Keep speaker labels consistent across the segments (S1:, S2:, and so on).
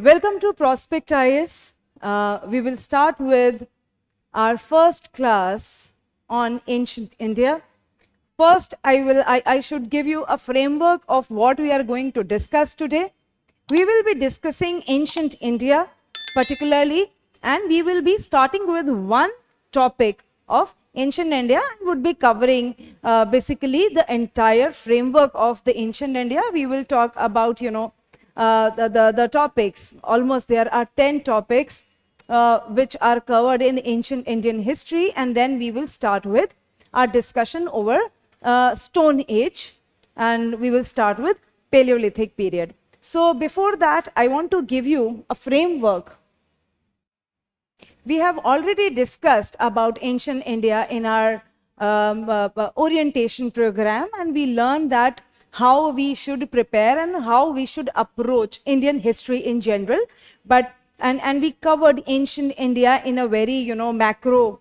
S1: Welcome to Prospect IAS. We will start with our first class on ancient India. First, I should give you a framework of what we are going to discuss today. We will be discussing ancient India particularly, and we will be starting with one topic of ancient India and would be covering basically the entire framework of the ancient India. We will talk about, the topics. Almost there are 10 topics which are covered in ancient Indian history, and then we will start with our discussion over Stone Age, and we will start with Paleolithic period. So before that, I want to give you a framework. We have already discussed about ancient India in our orientation program, and we learned that how we should prepare and how we should approach Indian history in general. And we covered ancient India in a very macro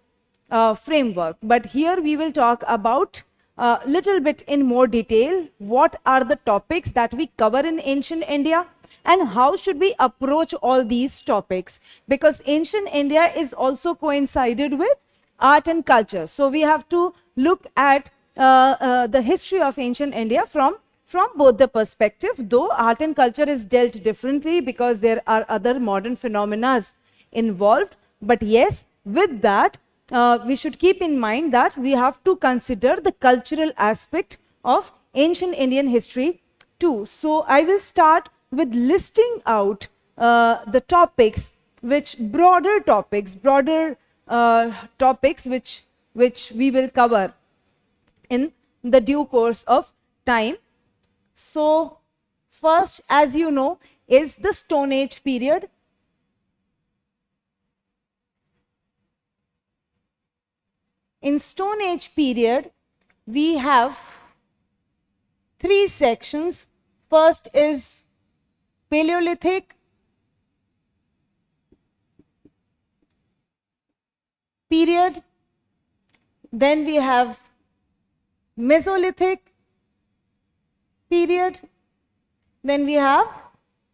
S1: framework. But here we will talk about a little bit in more detail what are the topics that we cover in ancient India and how should we approach all these topics, because ancient India is also coincided with art and culture. So we have to look at the history of ancient India from both the perspective, though art and culture is dealt differently because there are other modern phenomena involved. But yes, with that, we should keep in mind that we have to consider the cultural aspect of ancient Indian history too. So I will start with listing out the topics, broader topics which we will cover in the due course of time. So first, as you know, is the Stone Age period. In Stone Age period, we have 3 sections. First is Paleolithic period, then we have Mesolithic period, then we have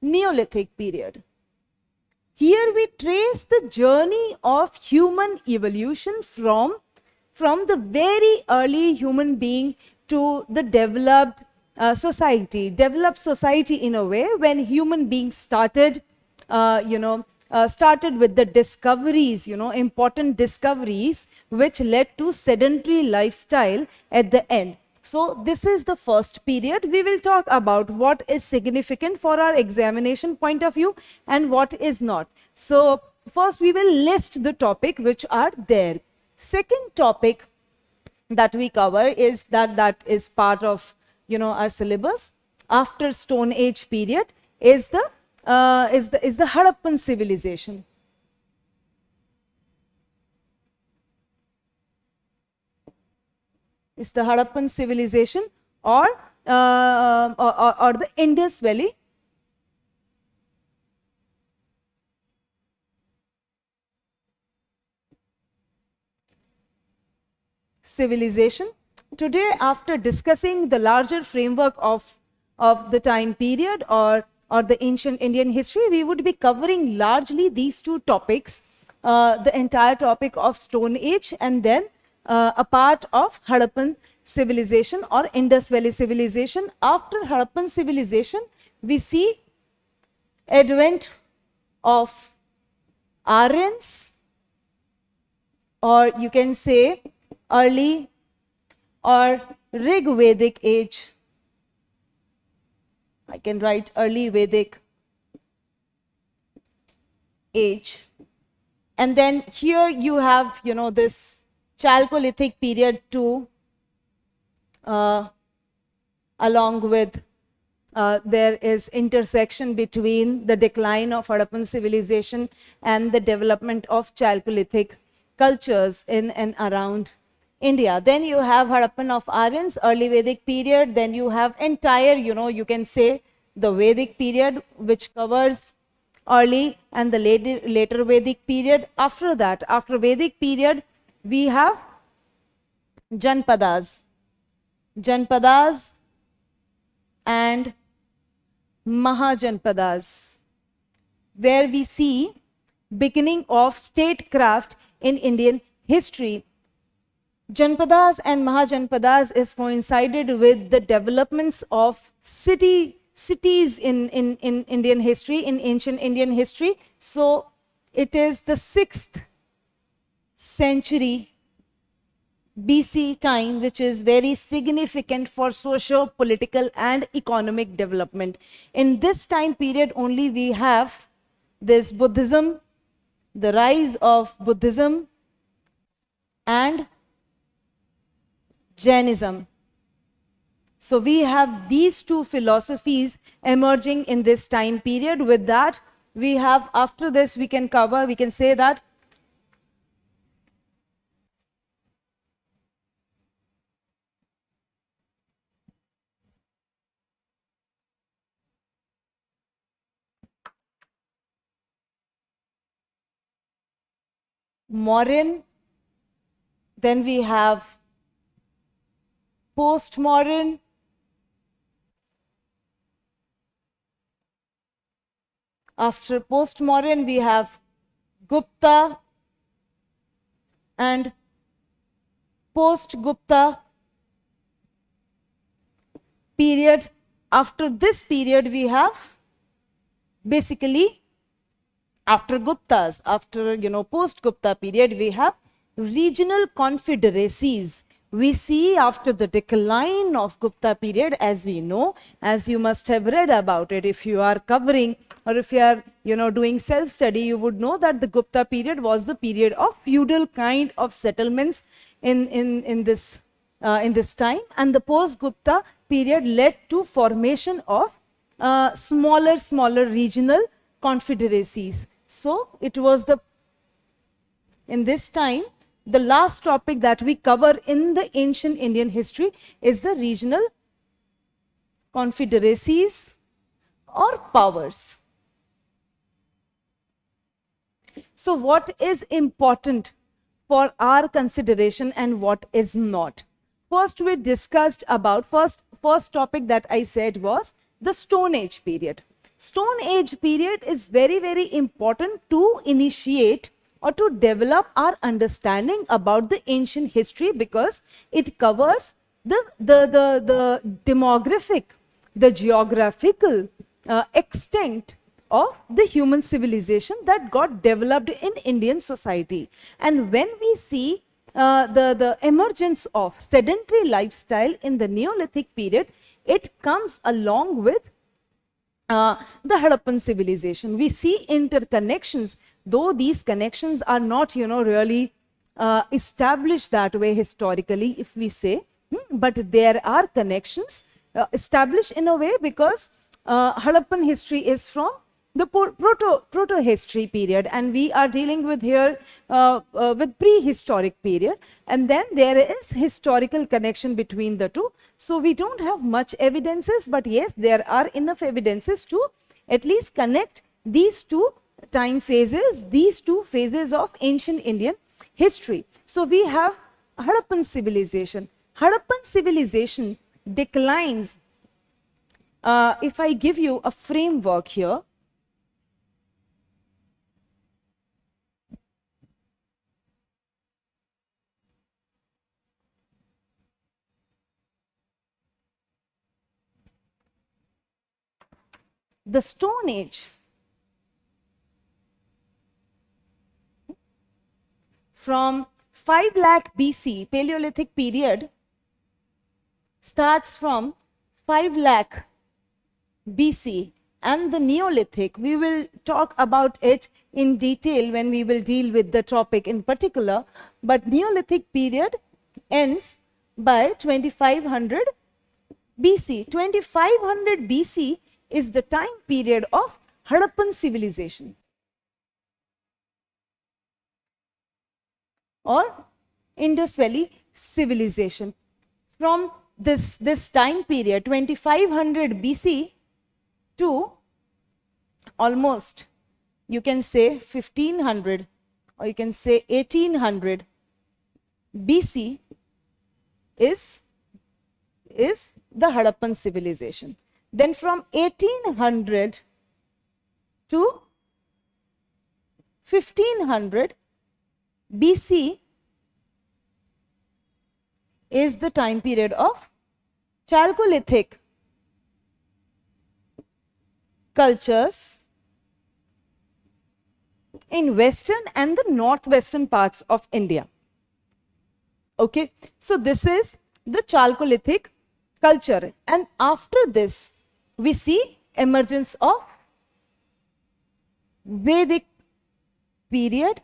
S1: Neolithic period. Here we trace the journey of human evolution from the very early human being to the developed society in a way, when human beings started with the discoveries, important discoveries which led to sedentary lifestyle at the end. So this is the first period. We will talk about what is significant for our examination point of view and what is not. So first we will list the topic which are there. Second topic that we cover is that is part of our syllabus after Stone Age period is the Harappan civilization. It's the Harappan civilization or the Indus Valley civilization. Today, after discussing the larger framework of the time period or the ancient Indian history, we would be covering largely these 2 topics, the entire topic of Stone Age and then a part of Harappan civilization or Indus Valley civilization. After Harappan civilization, we see advent of Aryans, or you can say early or Rig Vedic age. I can write early Vedic age. And then here you have, this Chalcolithic period too, along with there is intersection between the decline of Harappan civilization and the development of Chalcolithic cultures in and around India. Then you have Harappan of Aryans, early Vedic period. Then you have entire, you can say the Vedic period, which covers early and the later Vedic period. After that, after Vedic period, we have Janpadas and Mahajanpadas, where we see beginning of statecraft in Indian history. Janpadas and Mahajanpadas is coincided with the developments of cities in Indian history, in ancient Indian history. So it is the 6th century BC time, which is very significant for socio-political and economic development. In this time period only we have this Buddhism, the rise of Buddhism and Jainism. So we have these two philosophies emerging in this time period. With that, we have, after this we can say that modern, then we have postmodern, after postmodern we have Gupta and post-Gupta period. After this period we have basically, after Guptas, after post-Gupta period, we have regional confederacies. We see after the decline of Gupta period, as we know, as you must have read about it, if you are covering or if you are doing self-study, you would know that the Gupta period was the period of feudal kind of settlements in this time, and the post-Gupta period led to formation of smaller regional confederacies. So it was in this time, the last topic that we cover in the ancient Indian history is the regional confederacies or powers. So what is important for our consideration and what is not? First, we discussed about, first topic that I said was the Stone Age period. Stone Age period is very important to initiate or to develop our understanding about the ancient history, because it covers the demographic, the geographical extent of the human civilization that got developed in Indian society. And when we see the emergence of sedentary lifestyle in the Neolithic period, it comes along with the Harappan civilization. We see interconnections, though these connections are not, really established that way historically, if we say, but there are connections established in a way because Harappan history is from the proto-history period, and we are dealing with here with prehistoric period, and then there is historical connection between the two. So we don't have much evidences, but yes, there are enough evidences to at least connect these two time phases, these two phases of ancient Indian history. So we have Harappan civilization. Harappan civilization declines. If I give you a framework here, the Stone Age from 5 lakh BC, Paleolithic period, starts from 5 lakh BC, and the Neolithic, we will talk about it in detail when we will deal with the topic in particular, but Neolithic period ends by 2500 BC. 2500 BC is the time period of Harappan civilization or Indus Valley civilization. From this time period, 2500 BC to almost, you can say 1500 or you can say 1800 BC is the Harappan civilization. Then from 1800 to 1500 BC is the time period of Chalcolithic cultures in western and the northwestern parts of India. Okay, so this is the Chalcolithic culture, and after this we see emergence of Vedic period.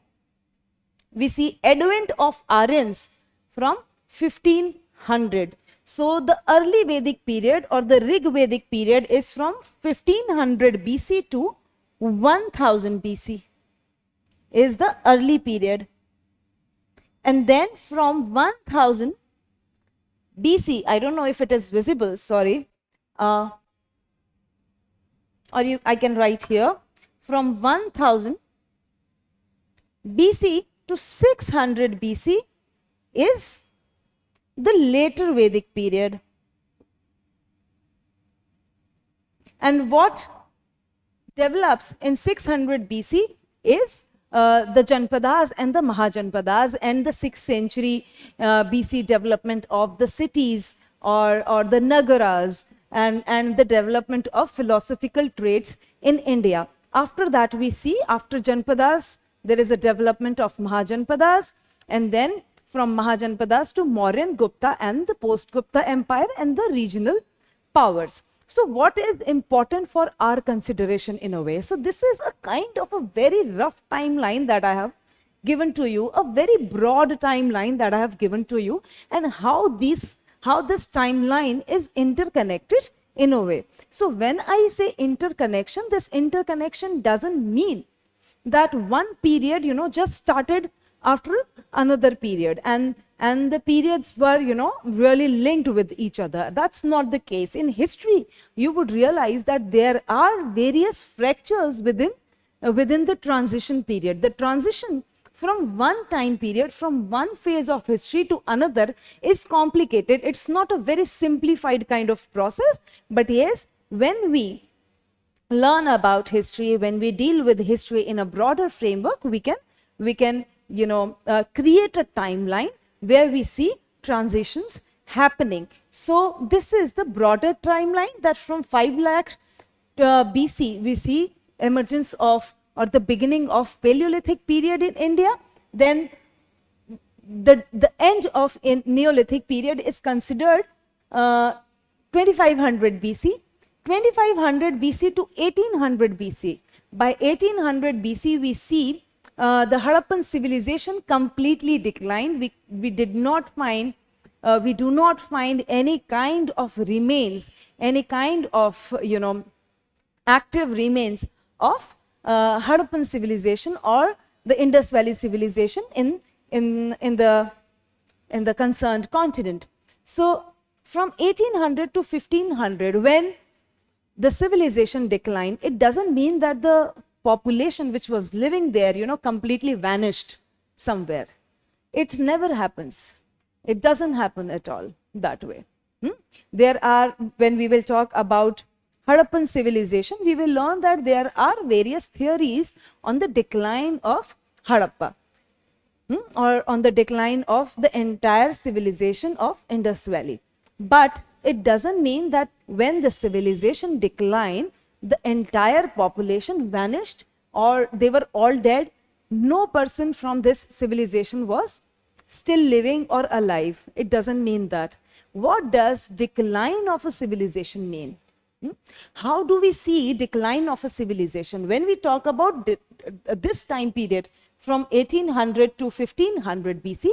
S1: We see advent of Aryans from 1500. So the early Vedic period or the Rig Vedic period is from 1500 BC to 1000 BC is the early period. And then from 1000 BC, I don't know if it is visible, sorry, I can write here, from 1000 BC to 600 BC is the later Vedic period. And what develops in 600 BC is the Janpadas and the Mahajanpadas, and the 6th century BC development of the cities or the Nagaras, and the development of philosophical traits in India. After that we see, after Janpadas, there is a development of Mahajanpadas, and then from Mahajanpadas to Mauryan, Gupta and the post-Gupta empire and the regional powers. So what is important for our consideration in a way? So this is a kind of a very rough timeline that I have given to you, a very broad timeline that I have given to you, and how this timeline is interconnected in a way. So when I say interconnection, this interconnection doesn't mean that one period, just started after another period, and the periods were, really linked with each other. That's not the case. In history, you would realize that there are various fractures within the transition period. The transition from one time period, from one phase of history to another is complicated. It's not a very simplified kind of process, but yes, when we learn about history, when we deal with history in a broader framework, we can create a timeline where we see transitions happening. So this is the broader timeline, that from 5 lakh BC we see emergence of, or the beginning of, Paleolithic period in India. Then the end of Neolithic period is considered 2500 BC. 2500 BC to 1800 BC. By 1800 BC, we see the Harappan civilization completely declined. We do not find any kind of remains, any kind of active remains of Harappan civilization or the Indus Valley civilization in the concerned continent. So from 1800 to 1500, when the civilization declined, it doesn't mean that the population which was living there, completely vanished somewhere. It never happens. It doesn't happen at all that way. There are, when we will talk about Harappan civilization, we will learn that there are various theories on the decline of Harappa, or on the decline of the entire civilization of Indus Valley. But it doesn't mean that when the civilization declined, the entire population vanished or they were all dead. No person from this civilization was still living or alive. It doesn't mean that. What does decline of a civilization mean? How do we see decline of a civilization? When we talk about this time period from 1800 to 1500 BC,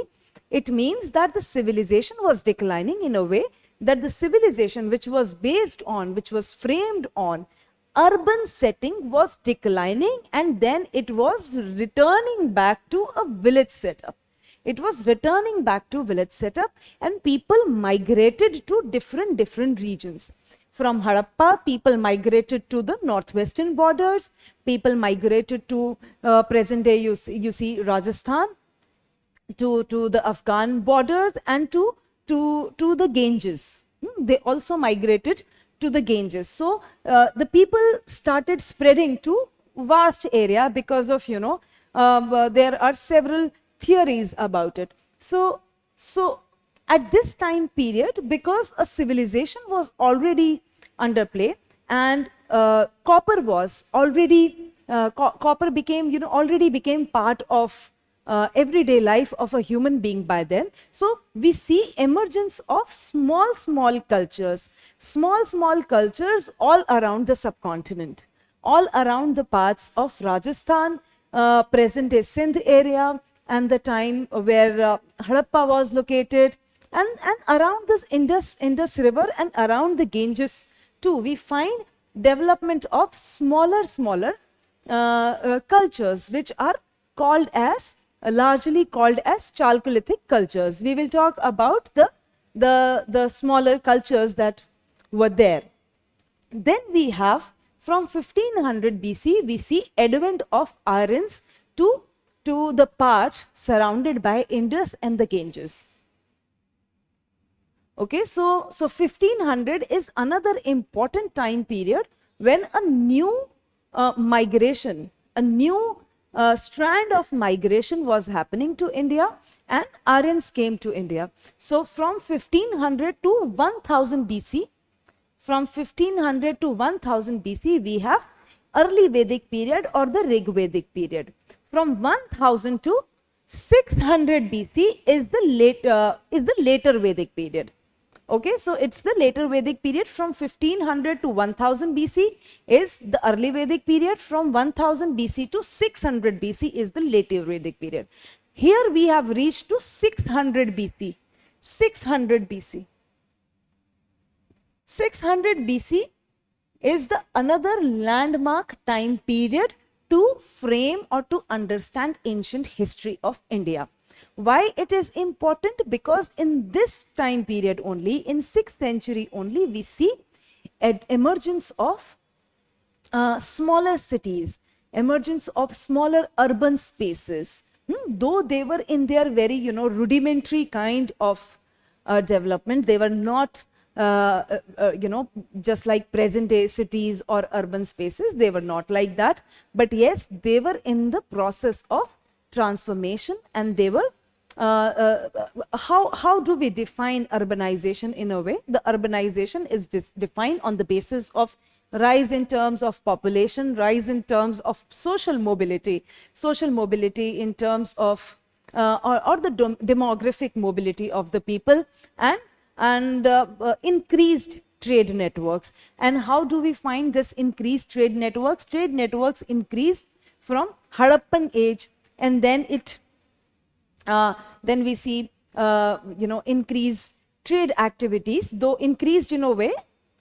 S1: it means that the civilization was declining in a way that the civilization which was based on, which was framed on urban setting was declining, and then it was returning back to a village setup. It was returning back to village setup, and people migrated to different regions. From Harappa, people migrated to the northwestern borders, people migrated to present day, you see Rajasthan, to the Afghan borders, and to the Ganges. They also migrated to the Ganges. So the people started spreading to vast area because of, there are several theories about it. So at this time period, because a civilization was already under play, and copper was already, copper became, already became part of everyday life of a human being by then. So we see emergence of small cultures all around the subcontinent, all around the parts of Rajasthan, present day Sindh area, and the time where Harappa was located, and around this Indus River and around the Ganges too, we find development of smaller cultures, which are called as, largely called as Chalcolithic cultures. We will talk about the smaller cultures that were there. Then we have, from 1500 BC, we see advent of irons to the part surrounded by Indus and the Ganges. Okay, so 1500 is another important time period when a new migration, a new strand of migration was happening to India, and Aryans came to India. So from 1500 to 1000 BC, from 1500 to 1000 BC, we have early Vedic period or the Rig Vedic period. From 1000 to 600 BC is the later Vedic period. Okay, so it's the later Vedic period. From 1500 to 1000 BC is the early Vedic period. From 1000 BC to 600 BC is the later Vedic period. Here we have reached to 600 BC. 600 BC. 600 BC is the another landmark time period to frame or to understand ancient history of India. Why it is important? Because in this time period only, in 6th century only, we see emergence of smaller cities, emergence of smaller urban spaces. Though they were in their very, rudimentary kind of development, they were not, just like present day cities or urban spaces. They were not like that. But yes, they were in the process of transformation, and they were, how do we define urbanization in a way? The urbanization is defined on the basis of rise in terms of population, rise in terms of social mobility in terms of, or the demographic mobility of the people, and increased trade networks. And how do we find this increased trade networks? Trade networks increased from Harappan Age, and then then we see, increased trade activities, though increased in a way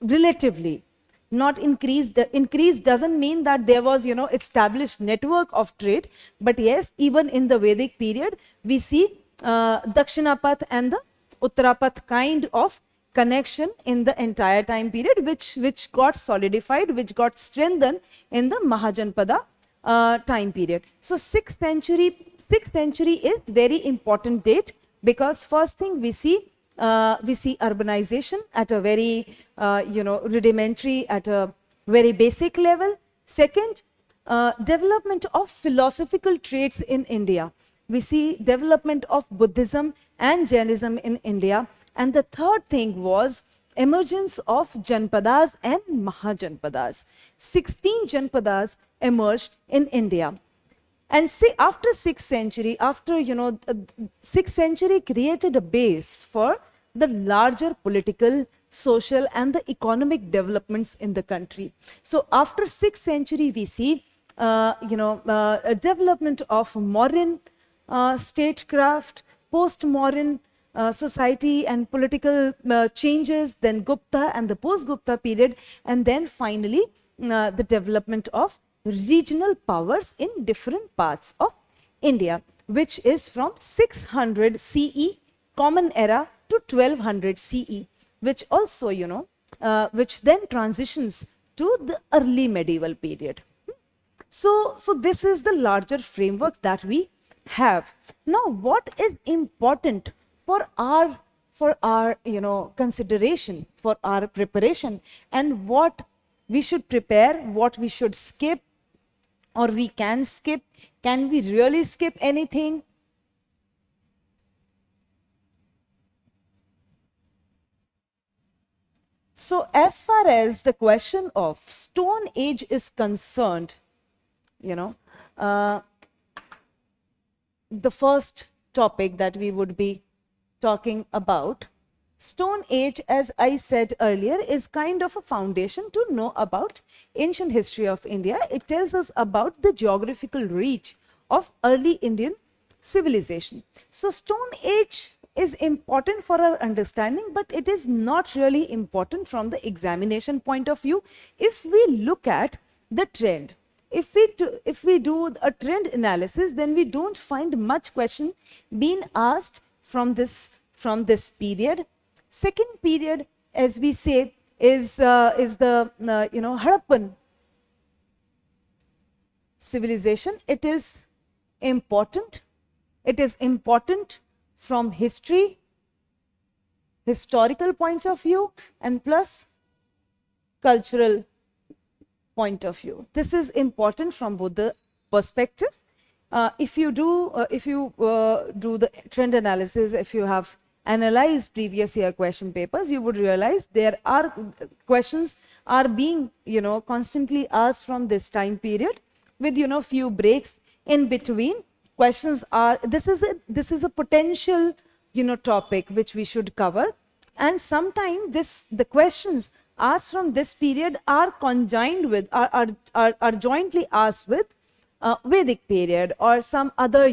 S1: relatively, not increased. Increased doesn't mean that there was, established network of trade, but yes, even in the Vedic period, we see Dakshinapath and the Uttarapath kind of connection in the entire time period, which got solidified, which got strengthened in the Mahajanpada time period. So 6th century is very important date, because first thing we see urbanization at a very rudimentary, at a very basic level. Second, development of philosophical traits in India. We see development of Buddhism and Jainism in India. And the third thing was emergence of Janpadas and Mahajanpadas. 16 Janpadas emerged in India. And say after 6th century, 6th century created a base for the larger political, social and the economic developments in the country. So after 6th century, we see a development of modern statecraft, post-modern society and political changes, then Gupta and the post-Gupta period, and then finally the development of regional powers in different parts of India, which is from 600 CE, Common Era, to 1200 CE, which also, which then transitions to the early medieval period. So this is the larger framework that we have. Now, what is important for our for our, consideration, for our preparation, and what we should prepare, what we should skip, or we can skip. Can we really skip anything? So as far as the question of Stone Age is concerned, the first topic that we would be talking about, Stone Age, as I said earlier, is kind of a foundation to know about ancient history of India. It tells us about the geographical reach of early Indian civilization. So Stone Age is important for our understanding, but it is not really important from the examination point of view. If we look at the trend, if we do a trend analysis, then we don't find much question being asked from this period. Second period, as we say, is the Harappan civilization. It is important. It is important from historical point of view, and plus cultural point of view. This is important from both the perspective. If you do the trend analysis, if you have analyzed previous year question papers, you would realize there are questions are being constantly asked from this time period, with few breaks in between. Questions are, this is a potential topic which we should cover, and sometimes the questions asked from this period are conjoined with, are jointly asked with Vedic period or some other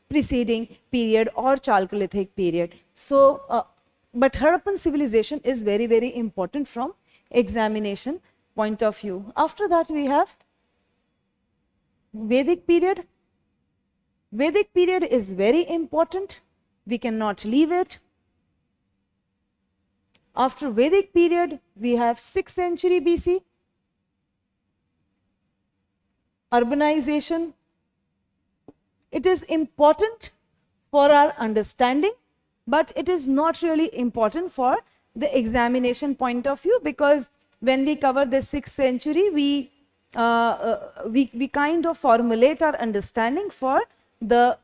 S1: preceding period or Chalcolithic period. So but Harappan civilization is very, very important from examination point of view. After that we have Vedic period. Vedic period is very important. We cannot leave it. After Vedic period, we have 6th century BC. Urbanization. It is important for our understanding, but it is not really important for the examination point of view, because when we cover the 6th century, we kind of formulate our understanding for the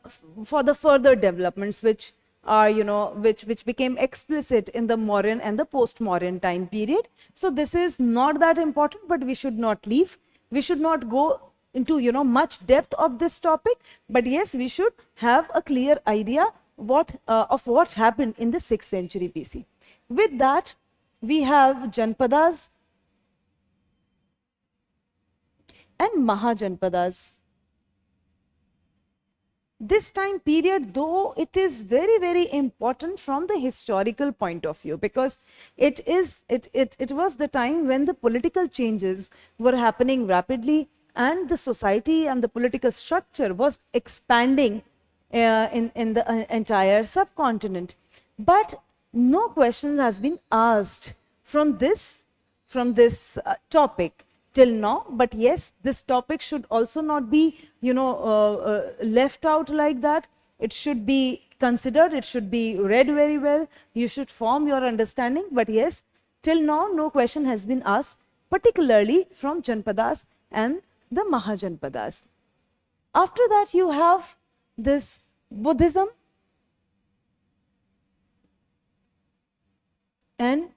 S1: further developments which are which became explicit in the Mauryan and the post-Mauryan time period. So this is not that important, but we should not leave. We should not go into much depth of this topic, but yes, we should have a clear idea of what happened in the 6th century BC. With that, we have Janpadas and Mahajanpadas. This time period, though, it is very, very important from the historical point of view, because it was the time when the political changes were happening rapidly, and the society and the political structure was expanding in the entire subcontinent. But no question has been asked from this topic till now. But yes, this topic should also not be left out like that. It should be considered, it should be read very well. You should form your understanding. But yes, till now no question has been asked, particularly from Janpadas and the Mahajanpadas. After that, you have this Buddhism and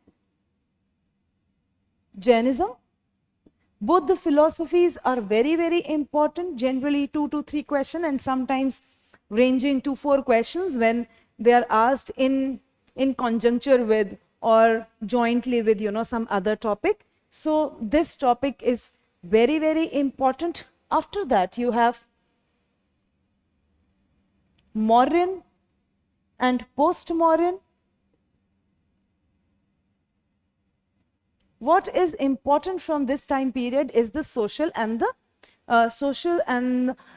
S1: Jainism. Both the philosophies are very, very important, generally 2 to 3 questions, and sometimes ranging to 4 questions when they are asked in conjuncture with or jointly with some other topic. So this topic is very, very important. After that, you have Mauryan and post-Mauryan. What is important from this time period is the social and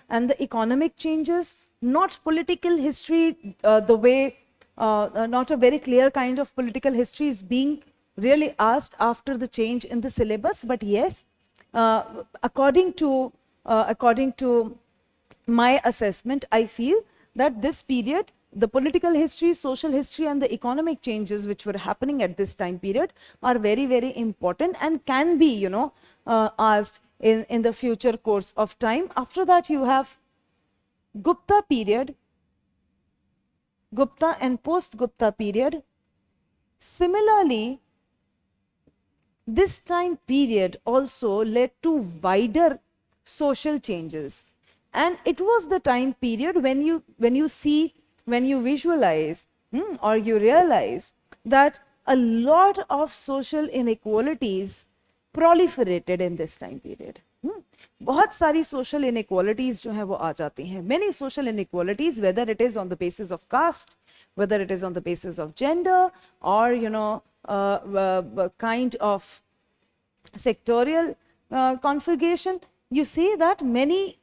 S1: the economic changes, not political history the way not a very clear kind of political history is being really asked after the change in the syllabus. But yes, according to my assessment, I feel that this period the political history, social history, and the economic changes which were happening at this time period are very, very important and can be, asked in the future course of time. After that, you have Gupta period, Gupta and post-Gupta period. Similarly, this time period also led to wider social changes, and it was the time period when you visualize or you realize that a lot of social inequalities proliferated in this time period. बहुत सारी social inequalities जो हैं वो आ जाती हैं. Many social inequalities, whether it is on the basis of caste, whether it is on the basis of gender, or kind of sectorial configuration, you see that many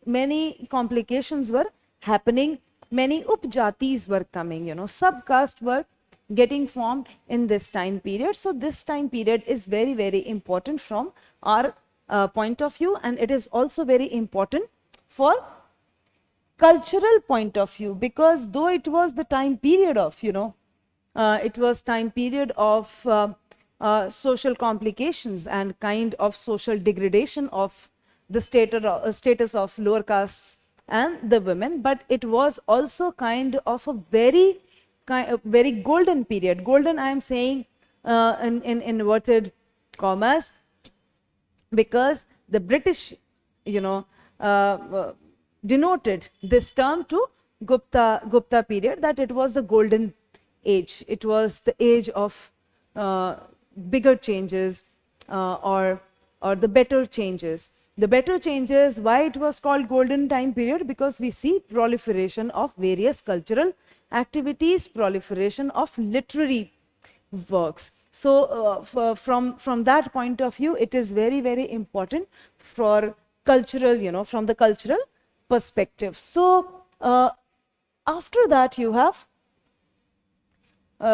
S1: complications were happening, many upjatis were coming, subcaste were getting formed in this time period. So this time period is very, very important from our point of view, and it is also very important for cultural point of view, because though it was the time period of, it was time period of social complications and kind of social degradation of the status of lower castes and the women, but it was also kind of a very golden period. Golden, I am saying in inverted commas, because the British, denoted this term to Gupta period, that it was the golden age. It was the age of bigger changes or the better changes. The better changes, why it was called golden time period? Because we see proliferation of various cultural activities, proliferation of literary works. So from that point of view, it is very, very important for cultural, from the cultural perspective. So after that you have,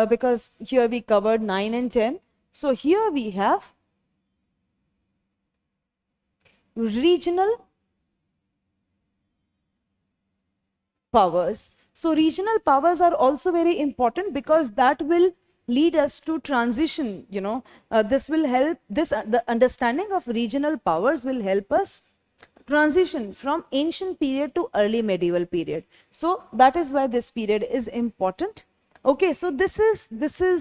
S1: because here we covered 9 and 10, so here we have regional powers. So regional powers are also very important, because that will lead us to transition, this will help, the understanding of regional powers will help us transition from ancient period to early medieval period. So that is why this period is important. Okay, so this is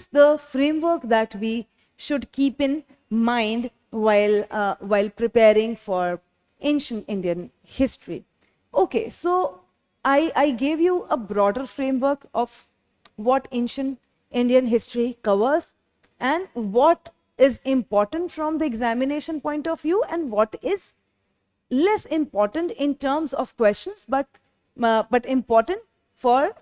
S1: the framework that we should keep in mind while preparing for ancient Indian history. Okay, so I gave you a broader framework of what ancient Indian history covers and what is important from the examination point of view and what is less important in terms of questions, but important for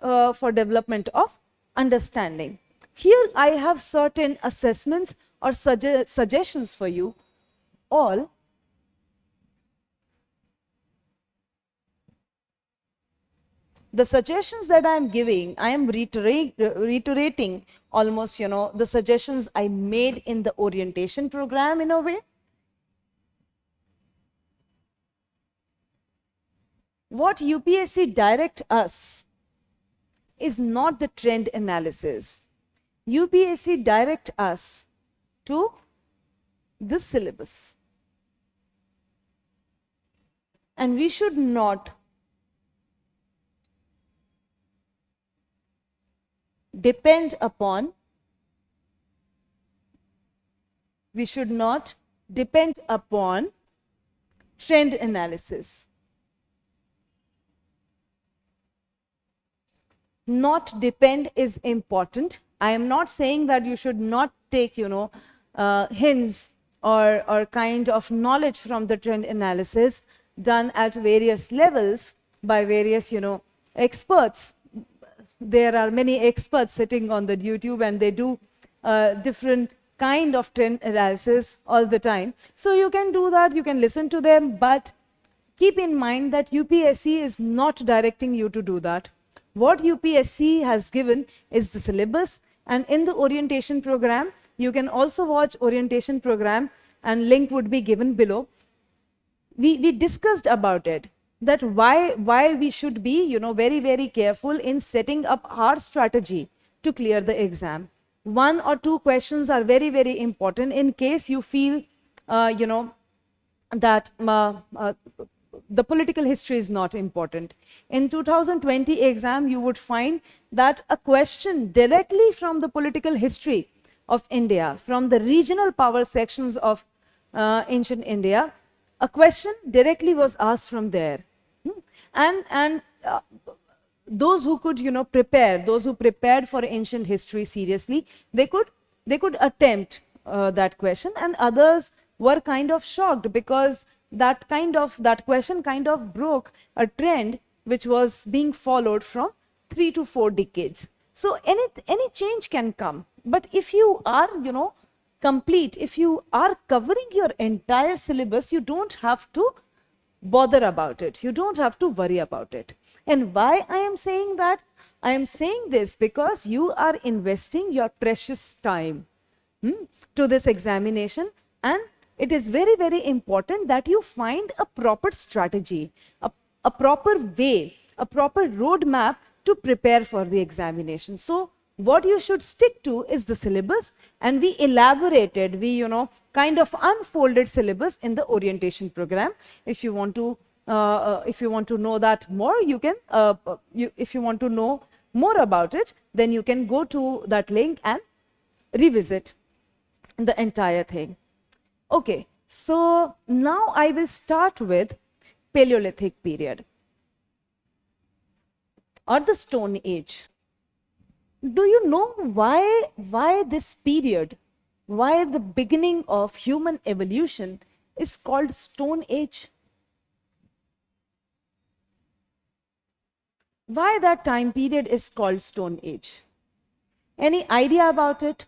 S1: development of understanding. Here I have certain assessments or suggestions for you all. The suggestions that I am giving, I am reiterating almost, the suggestions I made in the orientation program in a way. What UPSC direct us is not the trend analysis. UPSC direct us to this syllabus. And we should not depend upon, trend analysis. Not depend is important. I am not saying that you should not take, hints or kind of knowledge from the trend analysis done at various levels by various, experts. There are many experts sitting on the YouTube and they do different kind of trend analysis all the time. So you can do that, you can listen to them, but keep in mind that UPSC is not directing you to do that. What UPSC has given is the syllabus, and in the orientation program, you can also watch orientation program and link would be given below. We discussed about it. that why we should be, you know, very, very careful in setting up our strategy to clear the exam. One or two questions are very, very important in case you feel, you know, that the political history is not important. In 2020 exam, you would find that a question directly from the political history of India, from the regional power sections of ancient India, a question directly was asked from there. And those who could, you know, prepare, those who prepared for ancient history seriously, they could attempt that question, and others were kind of shocked because that question kind of broke a trend which was being followed from 3 to 4 decades. So any change can come, but if you are, you know, complete, if you are covering your entire syllabus, you don't have to bother about it, you don't have to worry about it. And why I am saying that? I am saying this because you are investing your precious time to this examination, and it is very, very important that you find a proper strategy, a proper way, a proper roadmap to prepare for the examination. So what you should stick to is the syllabus, and we elaborated, we, you know, kind of unfolded syllabus in the orientation program. If you want to know that more, you can, if you want to know more about it, then you can go to that link and revisit the entire thing. Okay, so now I will start with Paleolithic period or the Stone Age. Do you know why this period, why the beginning of human evolution is called Stone Age? Why that time period is called Stone Age? Any idea about it?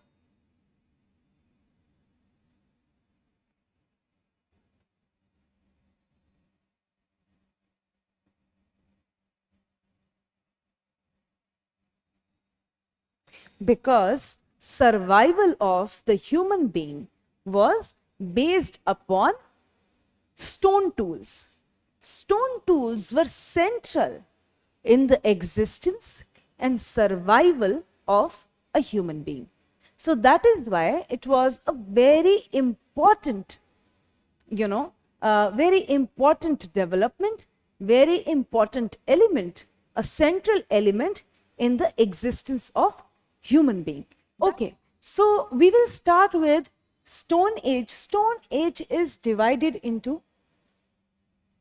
S1: Because survival of the human being was based upon stone tools. Stone tools were central in the existence and survival of a human being. So that is why it was a very important, you know, very important development, very important element, a central element in the existence of human being. Okay, so we will start with Stone Age. Stone Age is divided into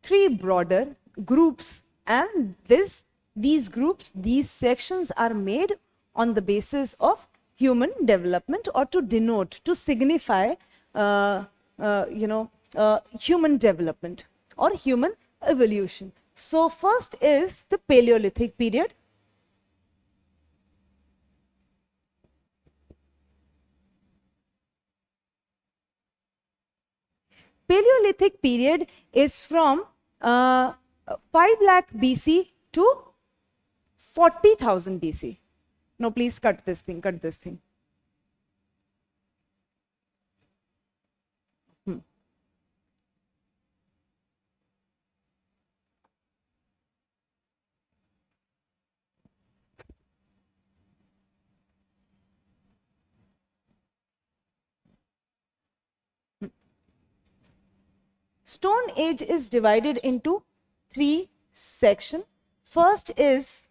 S1: 3 broader groups, and these groups, these sections are made on the basis of human development, or to denote, to signify, human development or human evolution. So first is the Paleolithic period. Paleolithic period is from 5 lakh BC to 40,000 BC. No, please cut this thing, cut this thing. Stone Age is divided into 3 sections. First is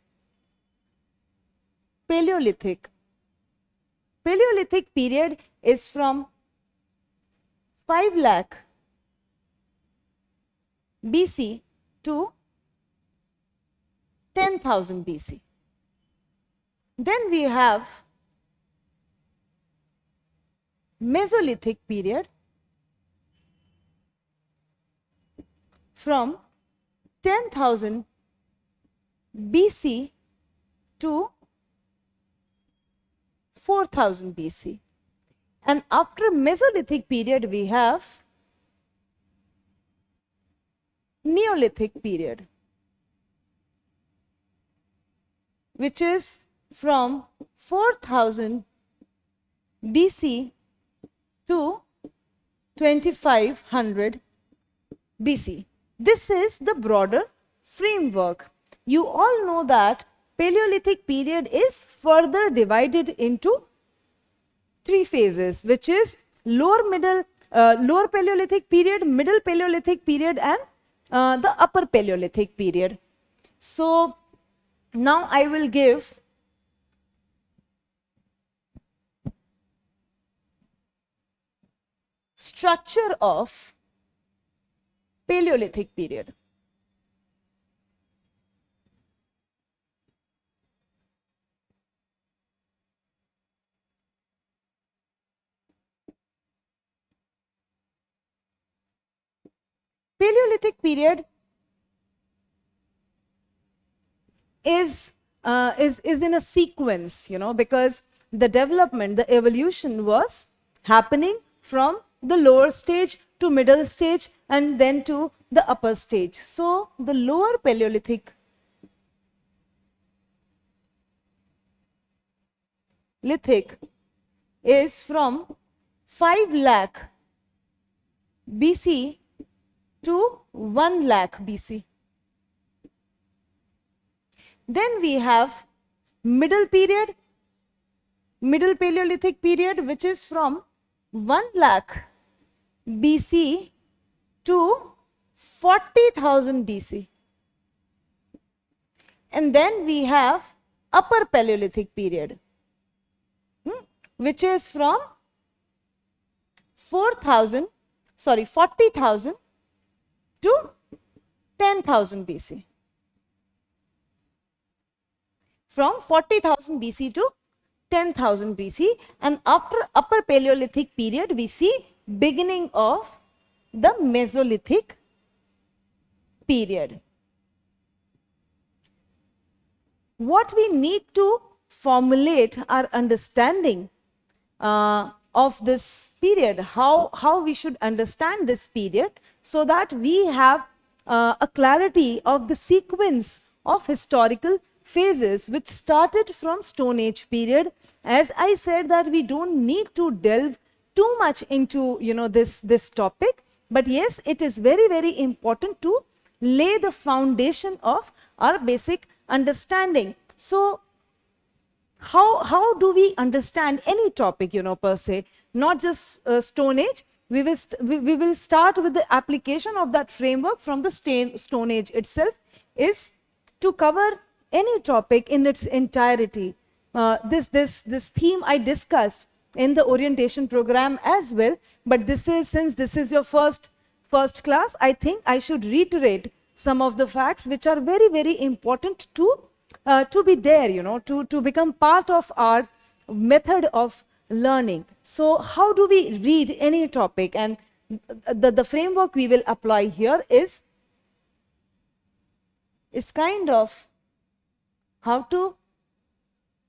S1: Paleolithic. Paleolithic period is from 5 lakh BC to 10,000 BC. Then we have Mesolithic period from 10,000 BC to 4,000 BC. And after Mesolithic period, we have Neolithic period, which is from 4,000 BC to 2,500 BC. This is the broader framework. You all know that Paleolithic period is further divided into three phases, which is lower Paleolithic period, middle Paleolithic period, and the upper Paleolithic period. So now I will give structure of Paleolithic period. Paleolithic period is in a sequence, because the development, the evolution was happening from the lower stage to middle stage and then to the upper stage. So the lower Paleolithic is from 5 lakh BC to 1 lakh BC. Then we have middle Paleolithic period, which is from 1 lakh BC to 40,000 BC. And then we have upper Paleolithic period, which is from 40,000 to 10,000 BC. From 40,000 BC to 10,000 BC, and after upper Paleolithic period we see beginning of the Mesolithic period. What we need to formulate our understanding of this period, how we should understand this period, so that we have a clarity of the sequence of historical phases which started from Stone Age period. As I said that we don't need to delve too much into this topic, but yes, it is very, very important to lay the foundation of our basic understanding. So how do we understand any topic, per se, not just Stone Age? We will start with the application of that framework from the Stone Age itself, is to cover any topic in its entirety. This theme I discussed in the orientation program as well, but since this is your first class, I think I should reiterate some of the facts which are very, very important to be there, to become part of our method of learning. So how do we read any topic? And the framework we will apply here is kind of how to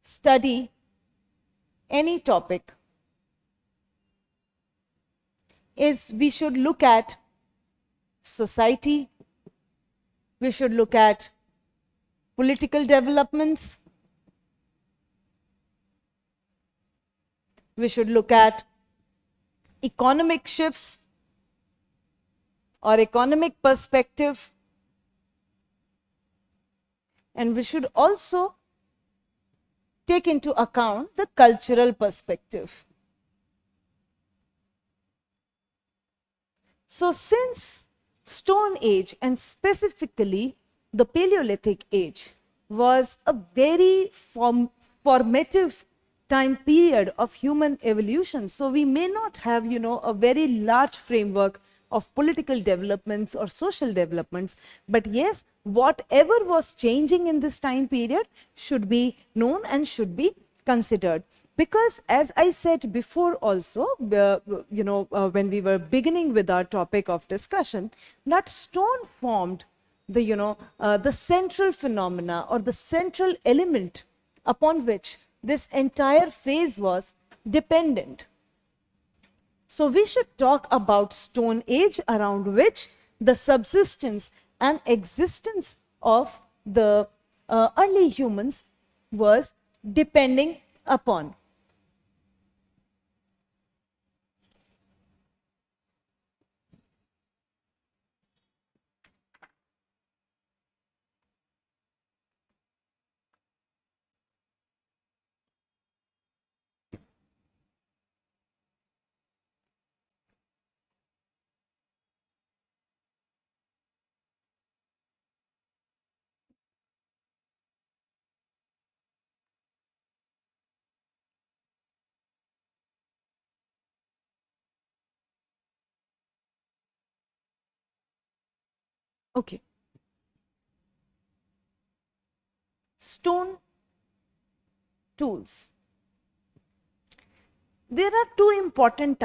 S1: study any topic. Is we should look at society, we should look at political developments, we should look at economic shifts or economic perspective, and we should also take into account the cultural perspective. So since Stone Age, and specifically the Paleolithic Age, was a very formative time period of human evolution, so we may not have a very large framework of political developments or social developments, but yes, whatever was changing in this time period should be known and should be considered. Because as I said before also, when we were beginning with our topic of discussion, that stone formed the central phenomena or the central element upon which this entire phase was dependent. So we should talk about Stone Age, around which the subsistence and existence of the early humans was depending upon. Okay. Stone tools. There are two important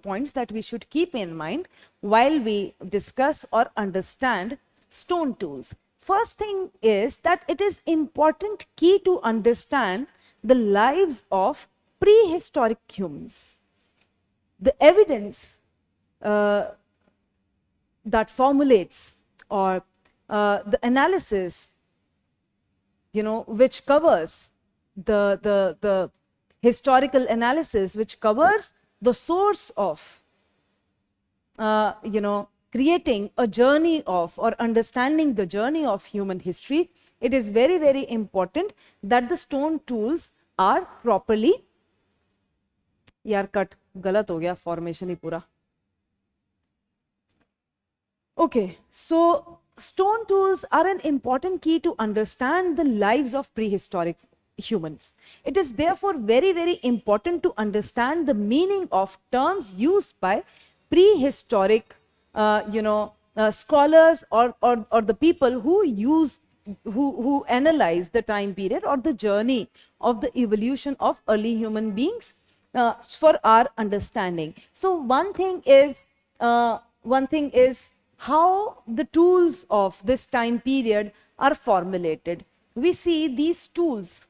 S1: points that we should keep in mind while we discuss or understand stone tools. First thing is that it is important key to understand the lives of prehistoric humans. The evidence that formulates, or the analysis, which covers the historical analysis, which covers the source of, creating a journey of, or understanding the journey of human history. It is very, very important that the stone tools are properly, यार cut गलत हो गया formation ही पूरा. Okay, so stone tools are an important key to understand the lives of prehistoric humans. It is therefore very, very important to understand the meaning of terms used by prehistoric, scholars or the people who analyze the time period or the journey of the evolution of early human beings for our understanding. So one thing is how the tools of this time period are formulated. We see these tools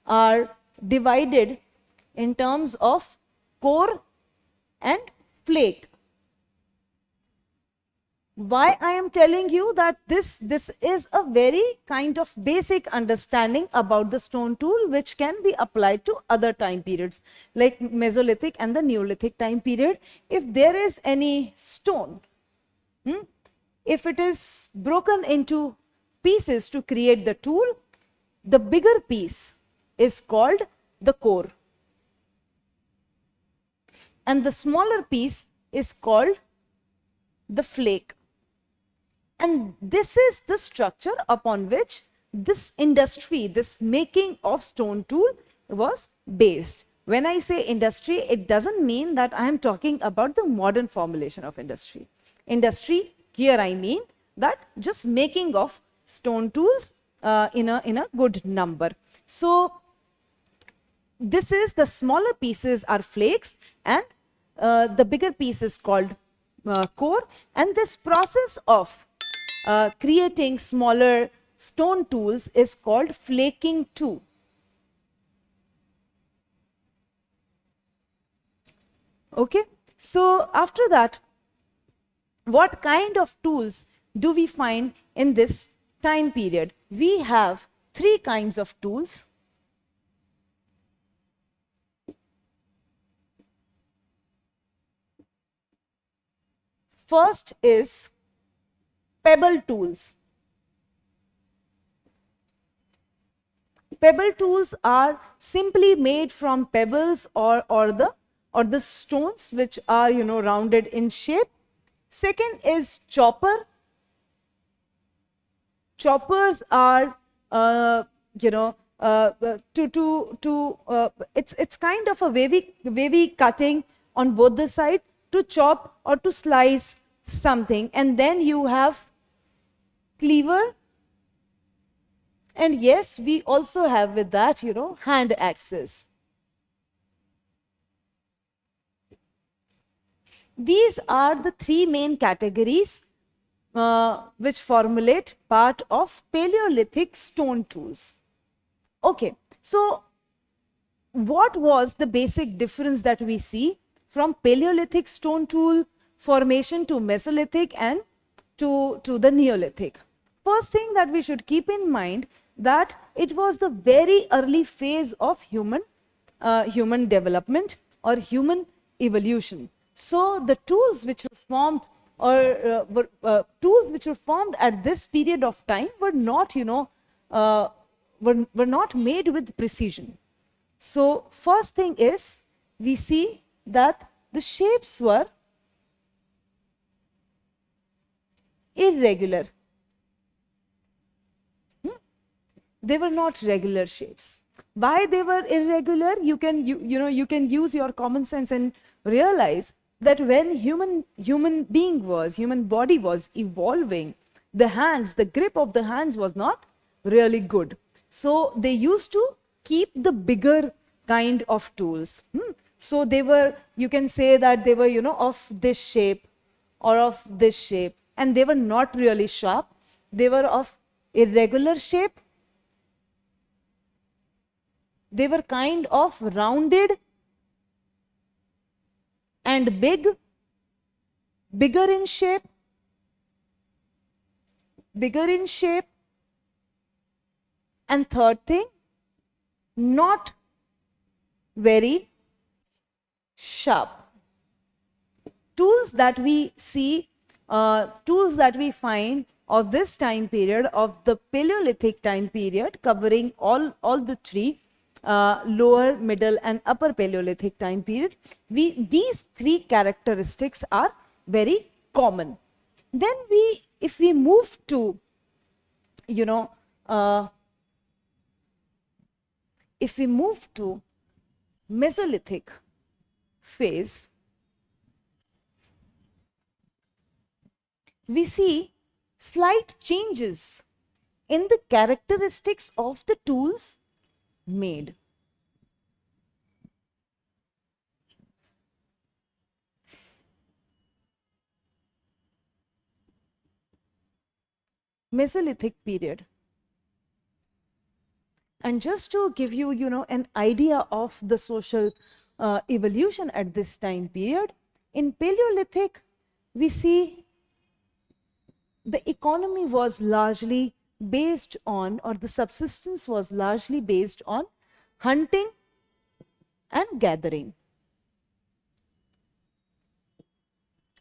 S1: are divided in terms of core and flake. Why I am telling you that this is a very kind of basic understanding about the stone tool, which can be applied to other time periods like Mesolithic and the Neolithic time period. If there is any stone, if it is broken into pieces to create the tool, the bigger piece is called the core and the smaller piece is called the flake. And this is the structure upon which this industry, this making of stone tool was based. When I say industry, it doesn't mean that I am talking about the modern formulation of industry. Industry, here I mean that just making of stone tools in a good number. So this is, the smaller pieces are flakes and the bigger piece is called core, and this process of creating smaller stone tools is called flaking too. Okay, so after that, what kind of tools do we find in this time period? We have three kinds of tools. First is pebble tools. Pebble tools are simply made from pebbles or the stones which are rounded in shape. Second is chopper. Choppers are it's kind of a wavy cutting on both the side to chop or to slice something. And then you have cleaver, and yes, we also have with that hand axes. These are the three main categories which formulate part of Paleolithic stone tools. Okay, so what was the basic difference that we see from Paleolithic stone tool formation to Mesolithic and to the Neolithic? First thing that we should keep in mind that it was the very early phase of human development or human evolution. So the tools which were formed tools which were formed at this period of time were not were not made with precision. So first thing is, we see that the shapes were irregular. They were not regular shapes. Why they were irregular? You can use your common sense and realize that when human body was evolving, the hands, the grip of the hands was not really good. So they used to keep the bigger kind of tools. So they were, you can say that they were, of this shape or of this shape, and they were not really sharp. They were of irregular shape. They were kind of rounded and bigger in shape, and third thing, not very sharp. Tools that we see, tools that we find of this time period, of the Paleolithic time period, covering all the three, lower, middle and upper Paleolithic time period, these three characteristics are very common. Then if we move to, if we move to Mesolithic phase, we see slight changes in the characteristics of the tools made. Mesolithic period. And just to give you, an idea of the social evolution at this time period, in Paleolithic, we see the economy was largely based on, or the subsistence was largely based on hunting and gathering.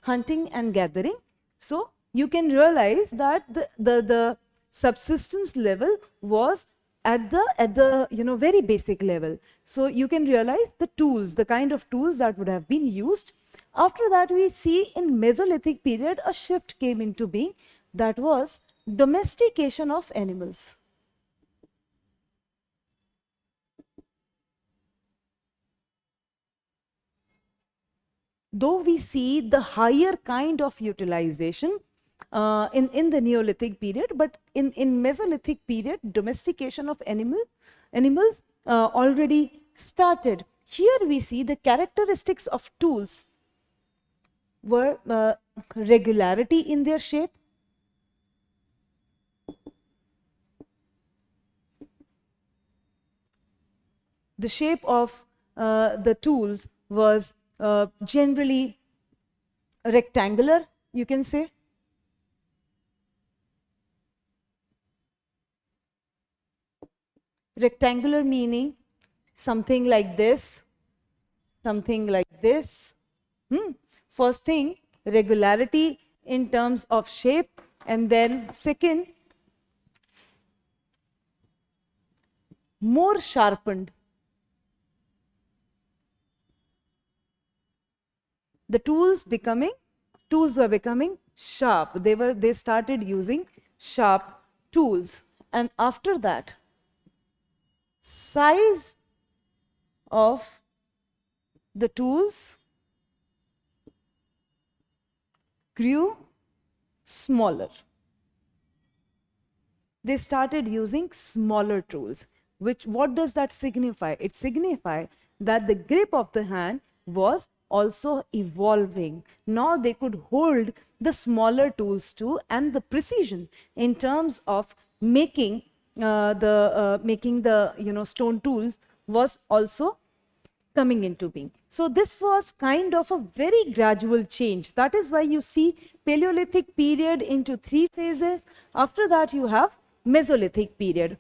S1: Hunting and gathering. So you can realize that the subsistence level was at the very basic level. So you can realize the tools, the kind of tools that would have been used. After that, we see in Mesolithic period a shift came into being, that was domestication of animals. Though we see the higher kind of utilization in the Neolithic period, but in Mesolithic period, domestication of animals already started. Here we see the characteristics of tools were regularity in their shape, the shape of the tools was generally rectangular, you can say. Rectangular meaning something like this, something like this. First thing, regularity in terms of shape, and then second, more sharpened. The tools were becoming sharp. They started using sharp tools, and after that, size of the tools grew smaller. They started using smaller tools. What does that signify? It signifies that the grip of the hand was also evolving. Now they could hold the smaller tools too, and the precision in terms of making the stone tools was also coming into being. So this was kind of a very gradual change. That is why you see Paleolithic period into three phases. After that you have Mesolithic period,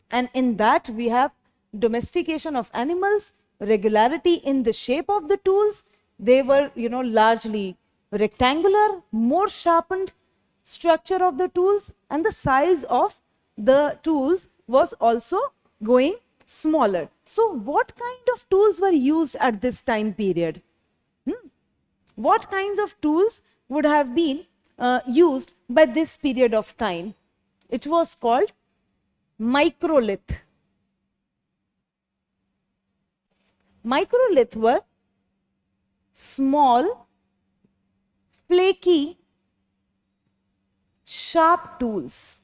S1: and in that we have domestication of animals, regularity in the shape of the tools. They were largely rectangular, more sharpened structure of the tools, and the size of the tools was also going smaller. So what kind of tools were used at this time period? What kinds of tools would have been used by this period of time? It was called microlith. Microlith were small, flaky, sharp tools.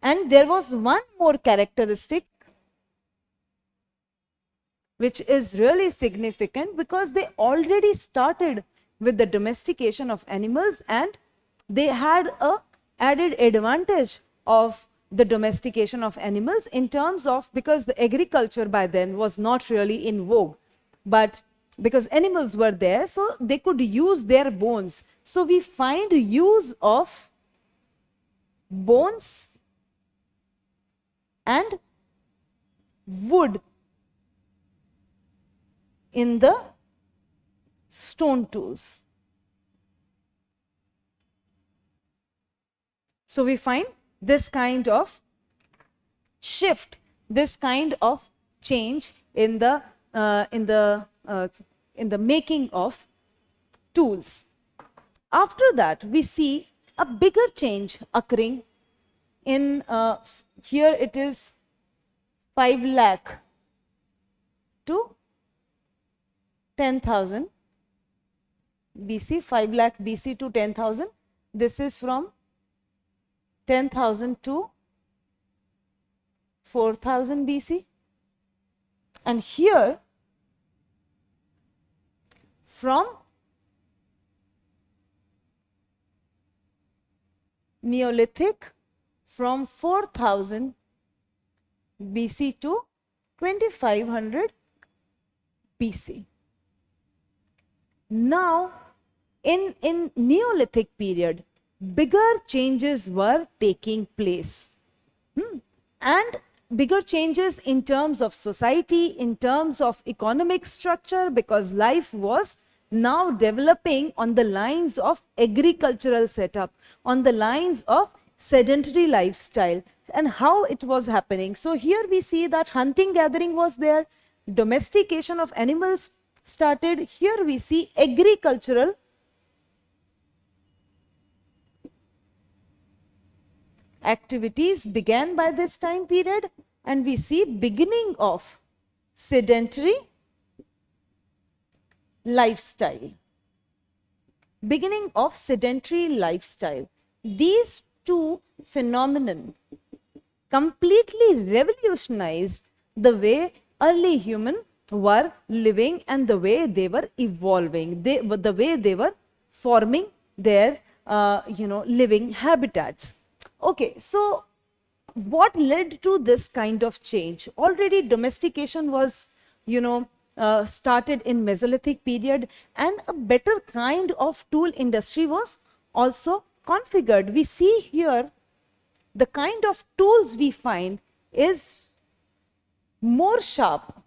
S1: And there was one more characteristic which is really significant, because they already started with the domestication of animals, and they had a added advantage of the domestication of animals in terms of, because the agriculture by then was not really in vogue, but because animals were there, so they could use their bones. So we find use of bones and wood in the stone tools. So we find this kind of shift, this kind of change in the making of tools. After that, we see a bigger change occurring in here it is 5 lakh to 10,000 BC, 5 lakh BC to 10,000. This is from 10,000 to 4,000 BC. And here from Neolithic, from 4,000 BC to 2,500 BC. Now, in Neolithic period, bigger changes were taking place. And bigger changes in terms of society, in terms of economic structure, because life was now developing on the lines of agricultural setup, on the lines of sedentary lifestyle, and how it was happening. So here we see that hunting gathering was there, domestication of animals started. Here we see agricultural activities began by this time period, and we see beginning of sedentary lifestyle. Beginning of sedentary lifestyle. These two phenomenon completely revolutionized the way early human were living and the way they were evolving, the way they were forming their living habitats. Okay, so what led to this kind of change? Already domestication was, started in Mesolithic period, and a better kind of tool industry was also configured. We see here the kind of tools we find is more sharp,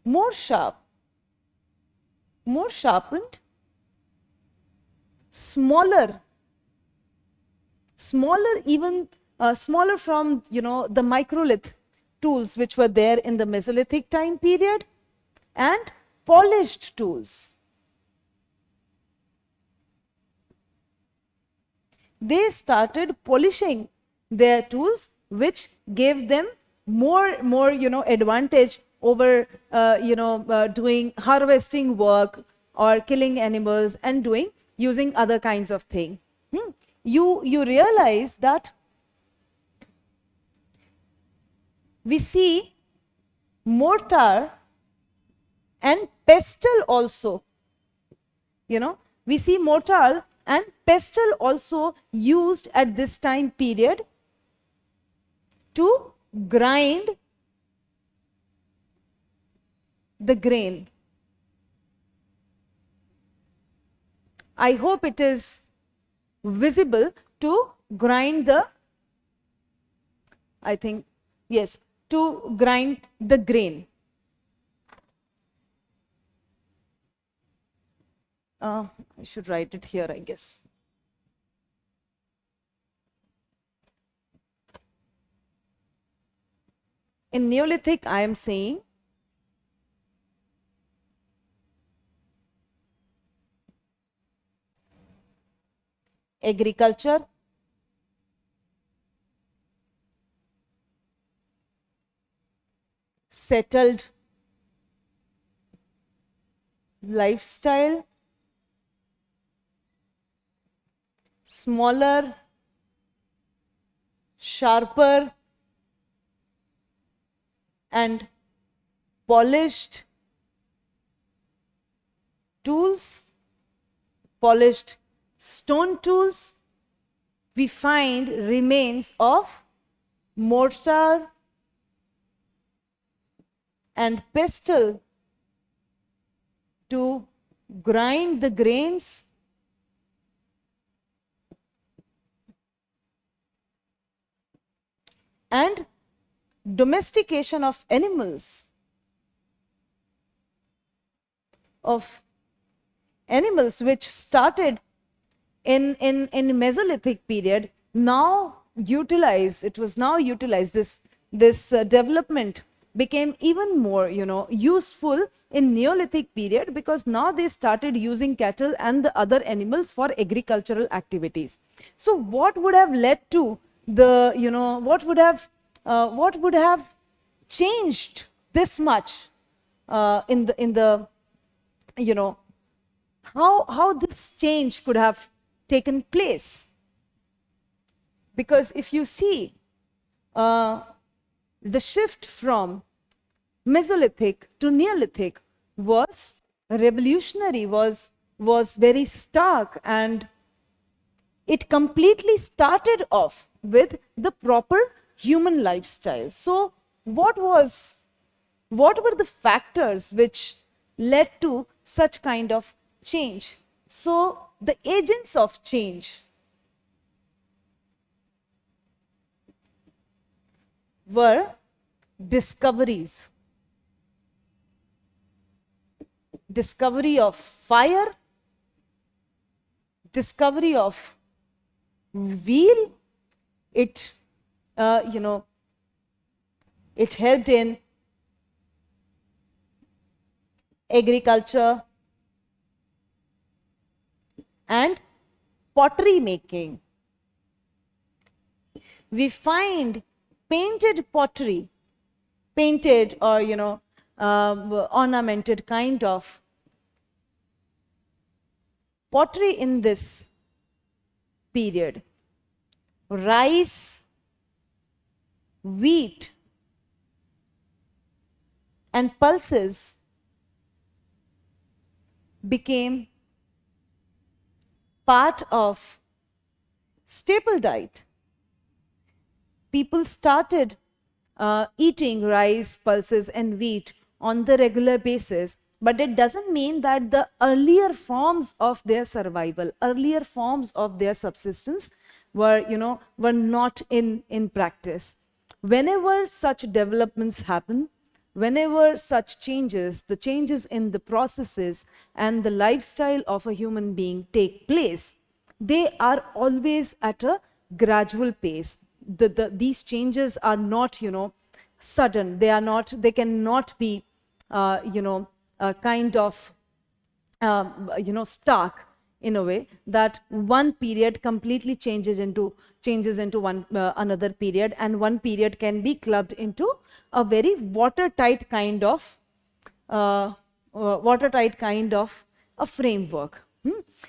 S1: more sharpened, smaller even smaller from the microlith tools which were there in the Mesolithic time period, and polished tools. They started polishing their tools, which gave them more advantage over doing harvesting work or killing animals and using other kinds of thing. You realize that we see mortar and pestle also. We see mortar and pestle also used at this time period to grind the grain. I hope it is visible. To grind the, I think, yes, to grind the grain. I should write it here, I guess. In Neolithic, I am saying agriculture, settled lifestyle, smaller, sharper, and polished tools, polished stone tools. We find remains of mortar and pestle to grind the grains, and domestication of animals, which started in Mesolithic period, now utilized, this development became even more, useful in Neolithic period, because now they started using cattle and the other animals for agricultural activities. So what would have led to the, what would have changed this much in the how this change could have taken place? Because if you see the shift from Mesolithic to Neolithic was revolutionary, was very stark, and it completely started off with the proper human lifestyle. So what were the factors which led to such kind of change? So the agents of change were discoveries. Discovery of fire, discovery of wheel. It it helped in agriculture and pottery making. We find painted pottery, painted or ornamented kind of pottery in this period. Rice, wheat, and pulses became part of staple diet. People started eating rice, pulses, and wheat on the regular basis, but it doesn't mean that the earlier forms of their survival, earlier forms of their subsistence were not in practice. Whenever such developments happen, whenever such changes, the changes in the processes and the lifestyle of a human being take place, they are always at a gradual pace. These changes are not, sudden. They cannot be, kind of, stark in a way that one period completely changes into one another period, and one period can be clubbed into a very watertight kind of a framework.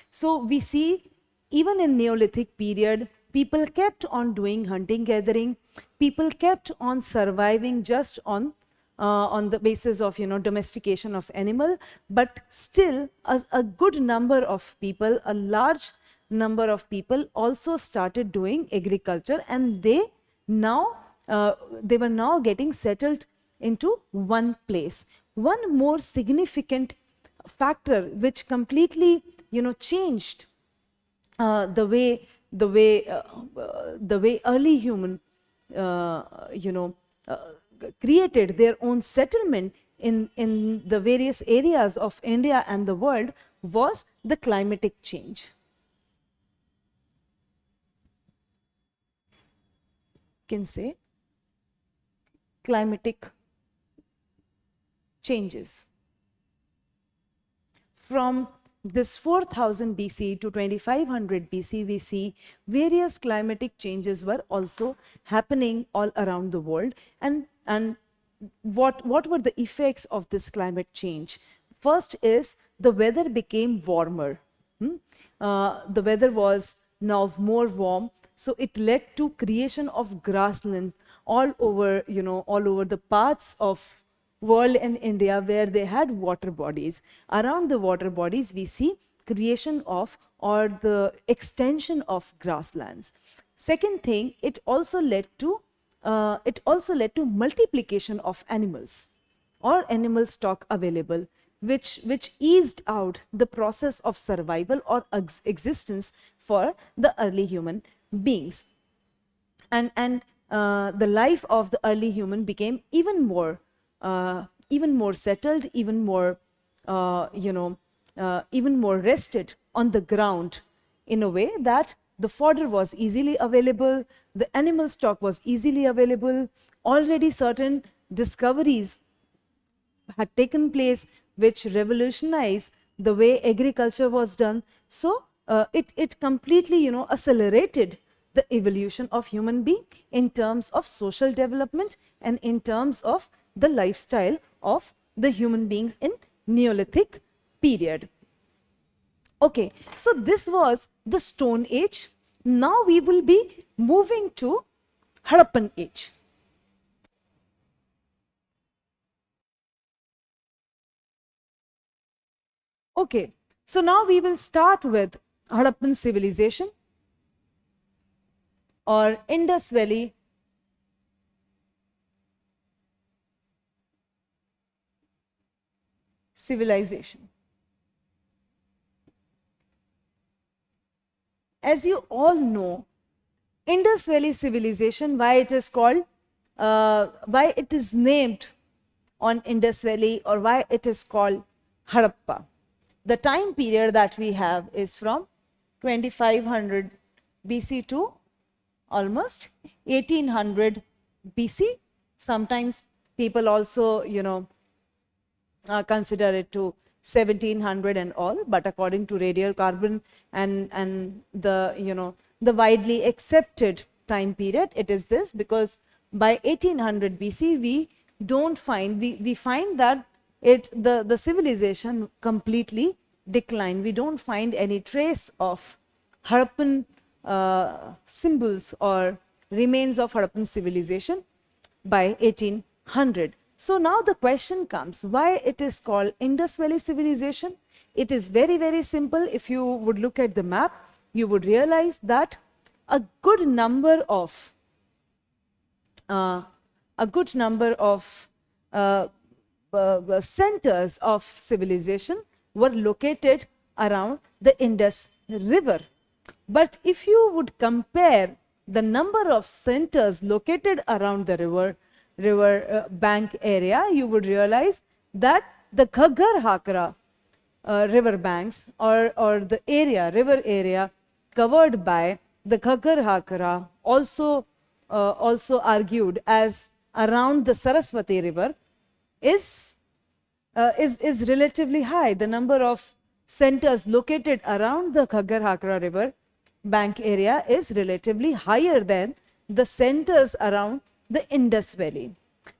S1: So we see even in Neolithic period, people kept on doing hunting gathering, people kept on surviving just on the basis of domestication of animal, but still a good number of people, a large number of people also started doing agriculture, and they were now getting settled into one place. One more significant factor which completely changed the way early human created their own settlement in the various areas of India and the world was the climatic change. You can say climatic changes. From this 4000 BC to 2500 BC, we see various climatic changes were also happening all around the world, and what were the effects of this climate change? First is the weather became warmer. The weather was now more warm, so it led to creation of grassland all over, all over the parts of world and India where they had water bodies. Around the water bodies, we see creation of or the extension of grasslands. Second thing, it also led to multiplication of animals or animal stock available, which eased out the process of survival or existence for the early human beings. And the life of the early human became even more settled, even more rested on the ground, in a way that the fodder was easily available, the animal stock was easily available. Already certain discoveries had taken place which revolutionized the way agriculture was done. So it completely, accelerated the evolution of human being in terms of social development and in terms of the lifestyle of the human beings in Neolithic period. Okay, so this was the Stone Age. Now we will be moving to Harappan Age. Okay, so now we will start with Harappan civilization or Indus Valley civilization. As you all know, Indus Valley civilization, why it is named on Indus Valley, or why it is called Harappa. The time period that we have is from 2500 BC to almost 1800 BC. Sometimes people also, consider it to 1700 and all, but according to radiocarbon and the widely accepted time period, it is this, because by 1800 BC we find that the civilization completely declined. We don't find any trace of Harappan symbols or remains of Harappan civilization by 1800. So now the question comes, why it is called Indus Valley civilization? It is very, very simple. If you would look at the map, you would realize that a good number of centers of civilization were located around the Indus River. But if you would compare the number of centers located around the river bank area, you would realize that the Ghaggar Hakra river banks or the river area covered by the Ghaggar Hakra, also argued as around the Saraswati river, is relatively high. The number of centers located around the Ghaggar Hakra river bank area is relatively higher than the centers around the Indus Valley.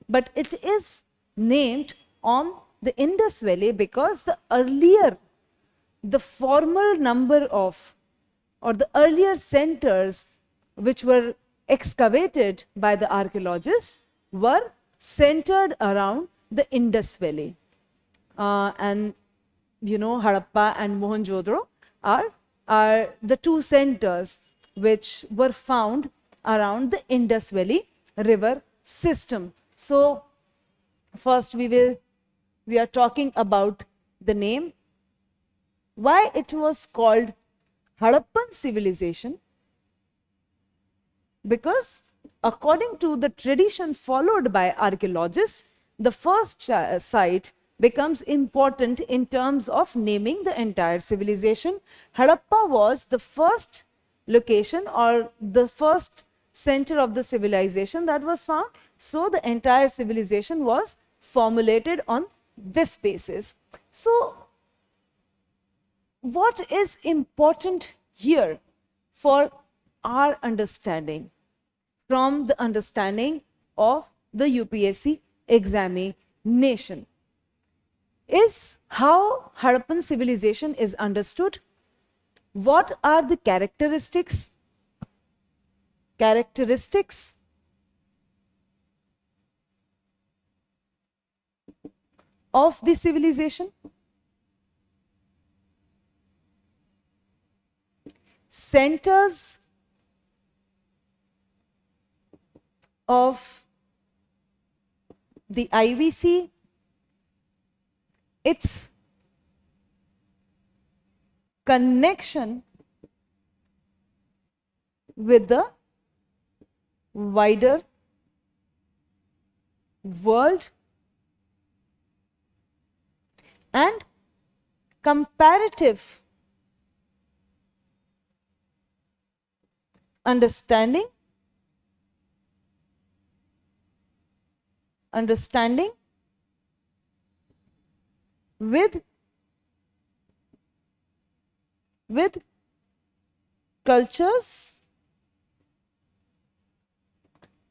S1: But it is named on the Indus Valley because the former number of, or the earlier centers which were excavated by the archaeologists were centered around the Indus Valley. And Harappa and Mohenjo-daro are the two centers which were found around the Indus Valley river system. So first we are talking about the name, why it was called Harappan civilization, because according to the tradition followed by archaeologists, the first site becomes important in terms of naming the entire civilization. Harappa was the first location or the first center of the civilization that was found. So the entire civilization was formulated on this basis. So what is important here for our understanding, from the understanding of the UPSC examination is how Harappan civilization is understood. What are the characteristics of the civilization? Centers of the IVC, its connection with the wider world, and comparative understanding with cultures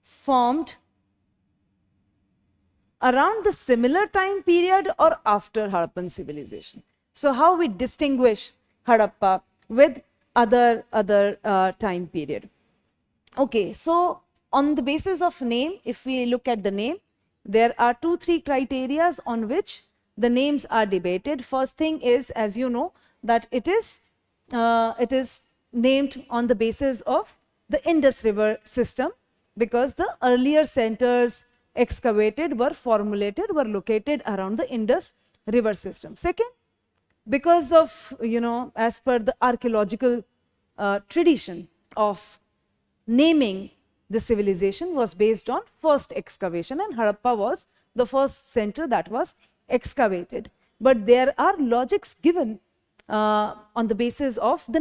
S1: formed around the similar time period or after Harappan civilization. So how we distinguish Harappa with other time period. Okay, so on the basis of name, if we look at the name, there are 2-3 criteria on which the names are debated. First thing is, as you know, that it is named on the basis of the Indus River system, because the earlier centers excavated were located around the Indus River system. Second, because of, as per the archaeological tradition of naming the civilization was based on first excavation, and Harappa was the first center that was excavated. But there are logics given on the basis of the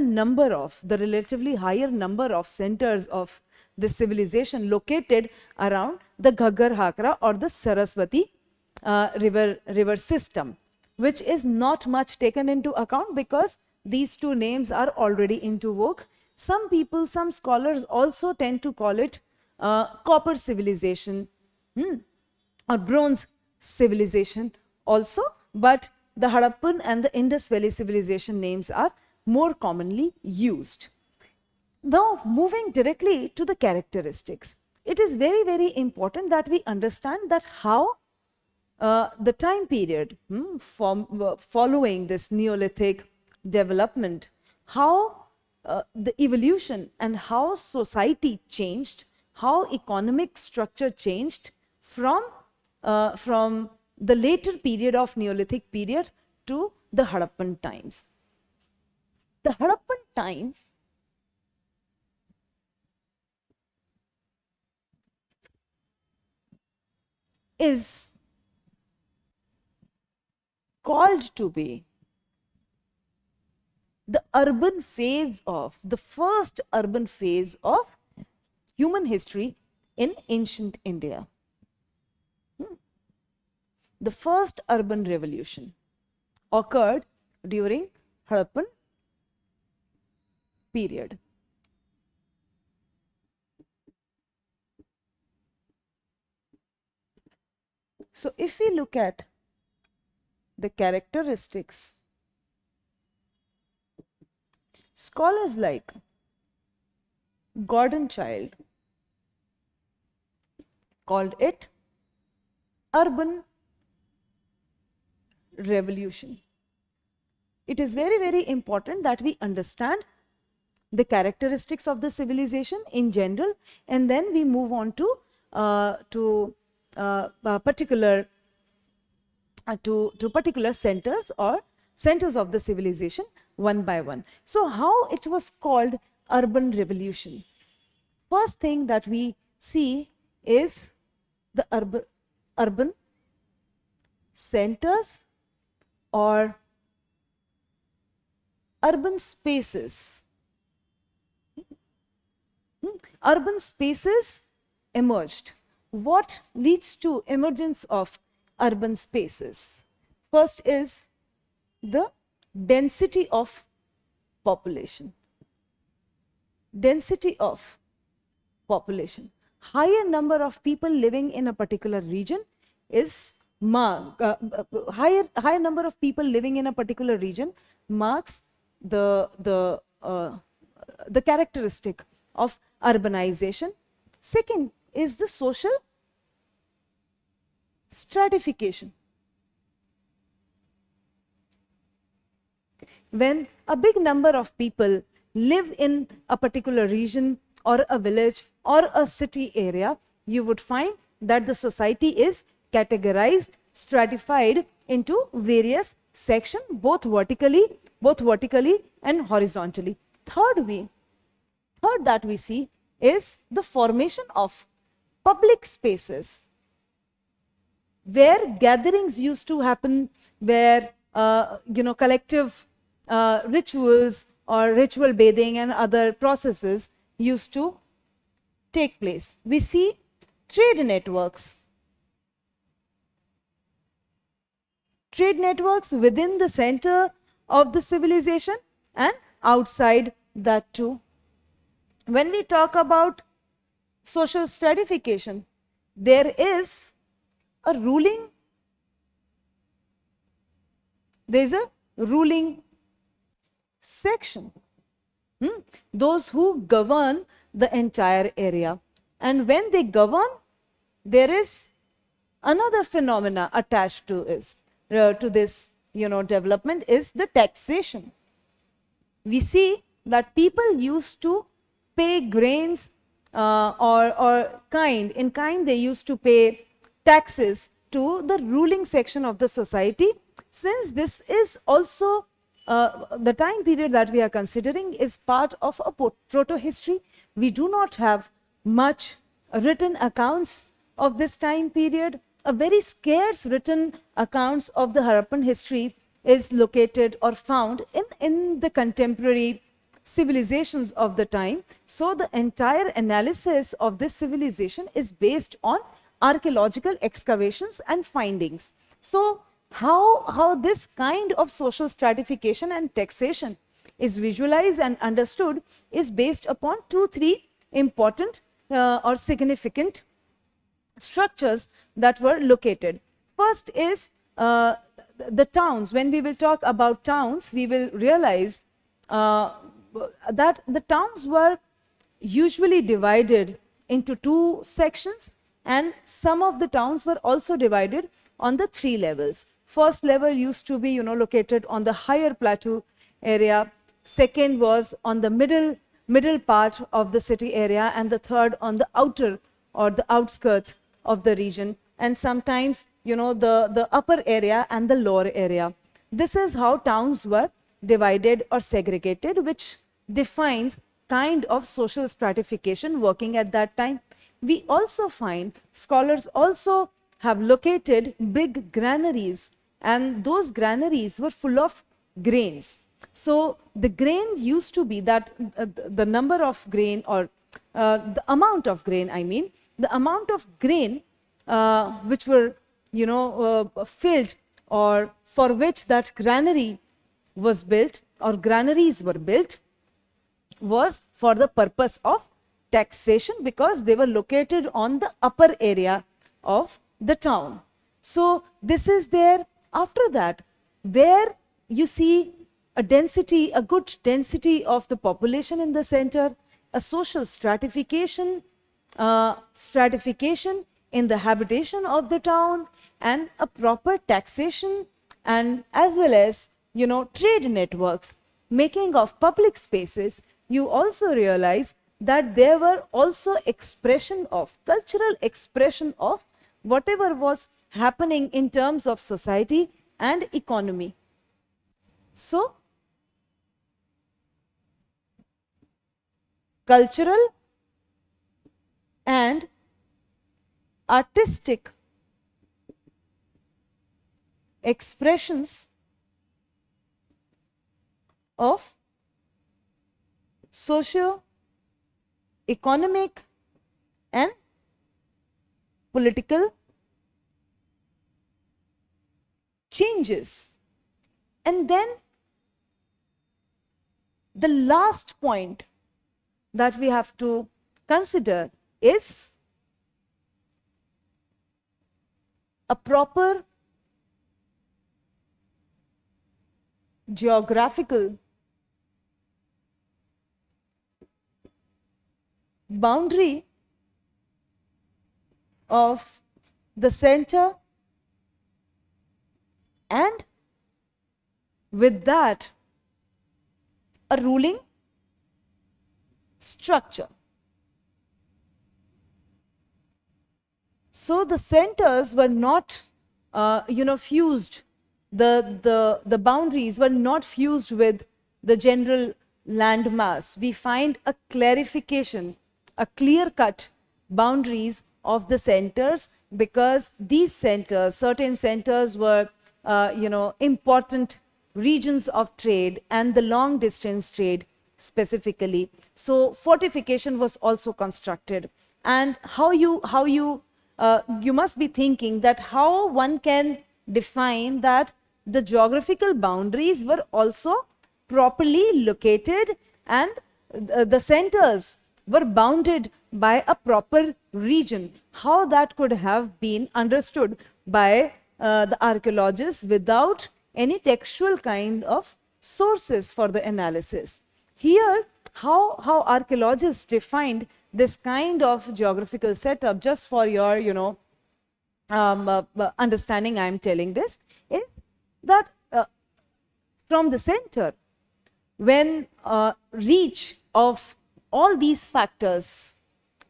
S1: relatively higher number of centers of the civilization located around the Ghaggar Hakra or the Saraswati river system, which is not much taken into account because these two names are already into vogue. Some people, some scholars also tend to call it copper civilization or bronze civilization also, but the Harappan and the Indus Valley civilization names are more commonly used. Now, moving directly to the characteristics, it is very, very important that we understand that how the time period following this Neolithic development, how the evolution and how society changed, how economic structure changed from the later period of Neolithic period to the Harappan times. The Harappan time is called to be the first urban phase of human history in ancient India. The first urban revolution occurred during Harappan period. So if we look at the characteristics, scholars like Gordon Child called it urban revolution. It is very, very important that we understand the characteristics of the civilization in general, and then we move on to particular centers or centers of the civilization one by one. So how it was called urban revolution? First thing that we see is the urban centers or urban spaces. Urban spaces emerged. What leads to emergence of urban spaces? First is the density of population. Density of population. Higher number of people living in a particular region is higher number of people living in a particular region marks the characteristic of urbanization. Second is the social stratification. When a big number of people live in a particular region or a village or a city area, you would find that the society is categorized, stratified into various sections, both vertically and horizontally. Third that we see is the formation of public spaces where gatherings used to happen, where collective rituals or ritual bathing and other processes used to take place. We see trade networks within the center of the civilization and outside that too. When we talk about social stratification, there is a ruling section, those who govern the entire area, and when they govern, there is another phenomena attached to this development is the taxation. We see that people used to pay grains or in kind they used to pay taxes to the ruling section of the society. Since this is also the time period that we are considering is part of a proto-history, we do not have much written accounts of this time period. A very scarce written accounts of the Harappan history is located or found in the contemporary civilizations of the time. So the entire analysis of this civilization is based on archaeological excavations and findings. So how this kind of social stratification and taxation is visualized and understood is based upon 2-3 important or significant structures that were located. First is the towns. When we will talk about towns, we will realize that the towns were usually divided into 2 sections, and some of the towns were also divided on the 3 levels. First level used to be located on the higher plateau area, second was on the middle part of the city area, and the third on the outer or the outskirts of the region, and sometimes the upper area and the lower area. This is how towns were divided or segregated, which defines kind of social stratification working at that time. We also find scholars also have located big granaries, and those granaries were full of grains. So the grain used to be that the number of grain or the amount of grain, the amount of grain which were filled or for which that granary was built or granaries were built was for the purpose of taxation, because they were located on the upper area of the town. So this is there. After that, where you see a good density of the population in the center, a social stratification in the habitation of the town, and a proper taxation, and as well as trade networks, making of public spaces, you also realize that there were also cultural expression of whatever was happening in terms of society and economy. So cultural and artistic expressions of socio-economic and political changes. And then the last point that we have to consider is a proper geographical boundary of the center, and with that a ruling structure. So the centers were not fused, the boundaries were not fused with the general land mass. We find a clarification, a clear-cut boundaries of the centers, because these centers, certain centers were important regions of trade and the long distance trade specifically. So fortification was also constructed. And you must be thinking that how one can define that the geographical boundaries were also properly located and the centers were bounded by a proper region. How that could have been understood by the archaeologists without any textual kind of sources for the analysis. Here, how archaeologists defined this kind of geographical setup, just for your understanding, I am telling this, is that from the center, when reach of all these factors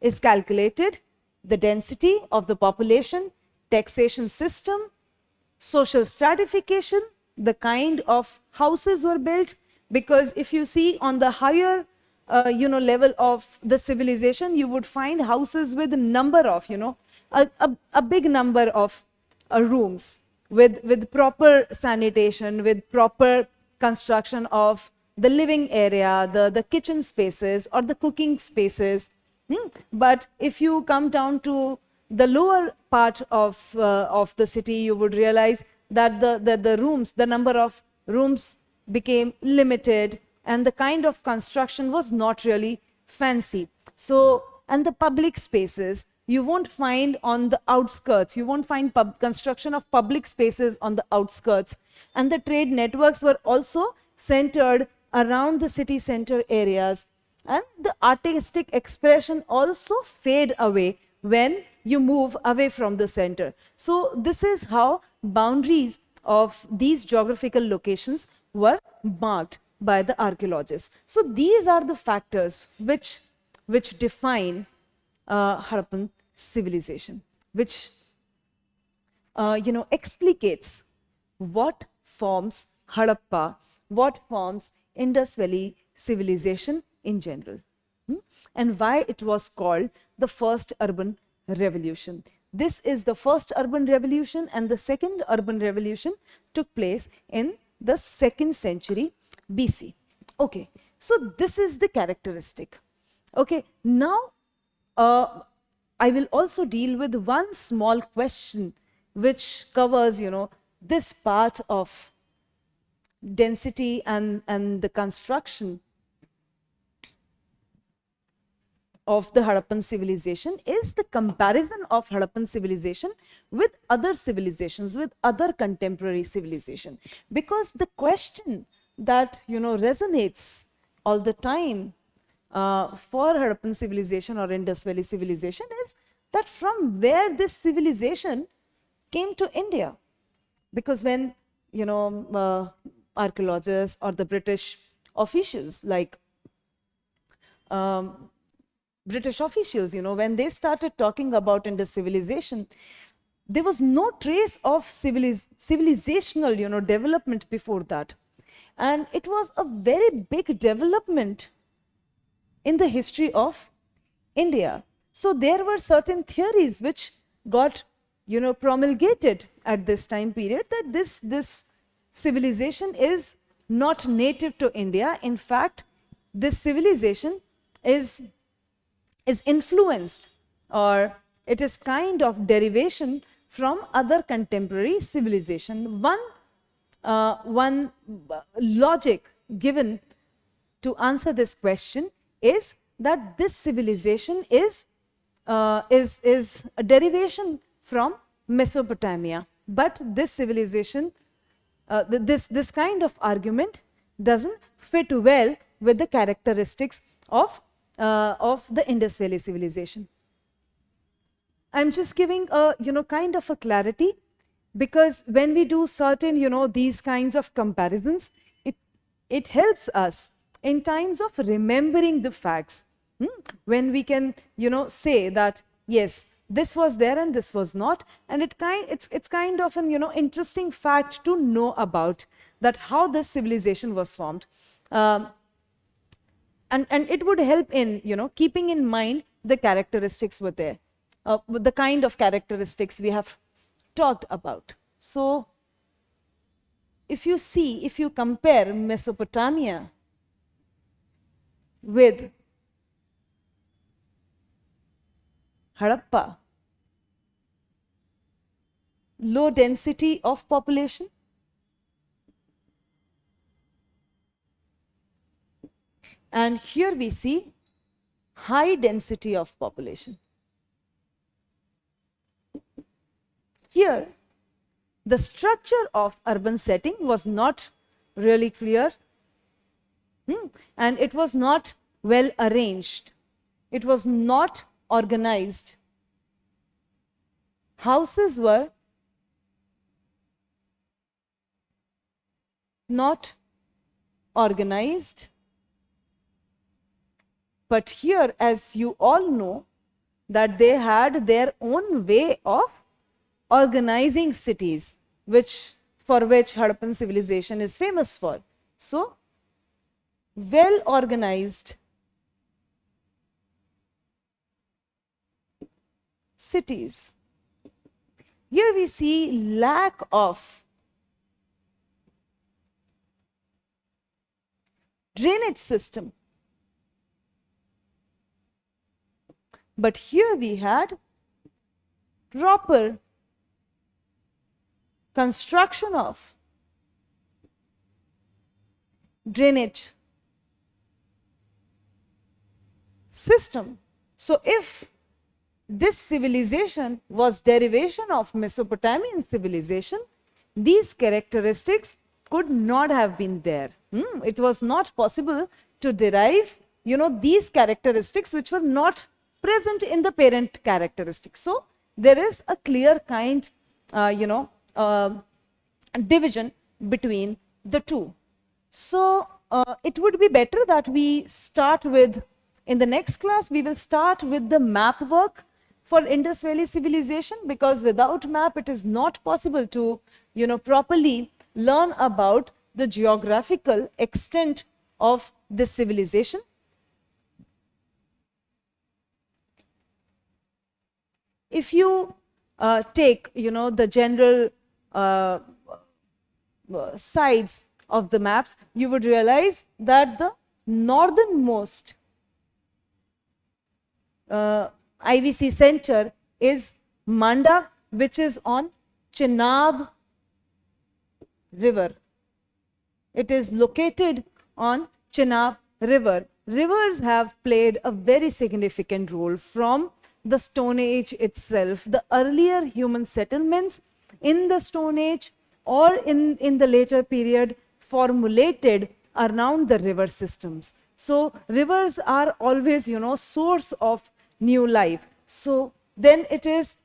S1: is calculated, the density of the population, taxation system, social stratification, the kind of houses were built, because if you see on the higher level of the civilization, you would find houses with a number of a big number of rooms with proper sanitation, with proper construction of the living area, the kitchen spaces or the cooking spaces. But if you come down to the lower part of the city, you would realize that the number of rooms became limited and the kind of construction was not really fancy. So, and the public spaces, you won't find on the outskirts, you won't find construction of public spaces on the outskirts. And the trade networks were also centered around the city center areas. And the artistic expression also fade away when you move away from the center. So this is how boundaries of these geographical locations were marked by the archaeologists. So these are the factors which define Harappan civilization, which explicates what forms Harappa, what forms Indus Valley civilization in general, and why it was called the first urban revolution. This is the first urban revolution, and the second urban revolution took place in the 2nd century BC. Okay, so this is the characteristic. Okay, now I will also deal with one small question which covers, this part of density and the construction of the Harappan civilization, is the comparison of Harappan civilization with other civilizations, with other contemporary civilization. Because the question that resonates all the time for Harappan civilization or Indus Valley civilization is that from where this civilization came to India. Because when archaeologists or the British officials, like British officials, when they started talking about Indus civilization, there was no trace of civilizational, development before that. And it was a very big development in the history of India. So there were certain theories which got, promulgated at this time period, that this civilization is not native to India. In fact, this civilization is influenced, or it is kind of derivation from other contemporary civilization. One logic given to answer this question is that this civilization is a derivation from Mesopotamia. But this civilization, this kind of argument doesn't fit well with the characteristics of the Indus Valley civilization. I'm just giving a kind of a clarity, because when we do certain these kinds of comparisons, it helps us in times of remembering the facts. When we can say that yes, this was there and this was not, and it's kind of an interesting fact to know about, that how this civilization was formed. And it would help in keeping in mind the characteristics were there, the kind of characteristics we have talked about. So if you compare Mesopotamia with Harappa, low density of population, and here we see high density of population. Here, the structure of urban setting was not really clear, and it was not well arranged. It was not organized. Houses were not organized. But here, as you all know, that they had their own way of organizing cities, for which Harappan civilization is famous for. So, well organized cities. Here we see lack of drainage system. But here we had proper construction of drainage system. So if this civilization was derivation of Mesopotamian civilization, these characteristics could not have been there. It was not possible to derive these characteristics which were not present in the parent characteristics. So there is a clear kind division between the two. So it would be better that we start with, in the next class we will start with the map work for Indus Valley civilization, because without map it is not possible to properly learn about the geographical extent of this civilization. If you take the general sides of the maps, you would realize that the northernmost IVC center is Manda, which is on Chenab river. It is located on Chenab river. Rivers have played a very significant role from the Stone Age itself. The earlier human settlements in the Stone Age or in the later period formulated around the river systems. So rivers are always source of new life. So then it is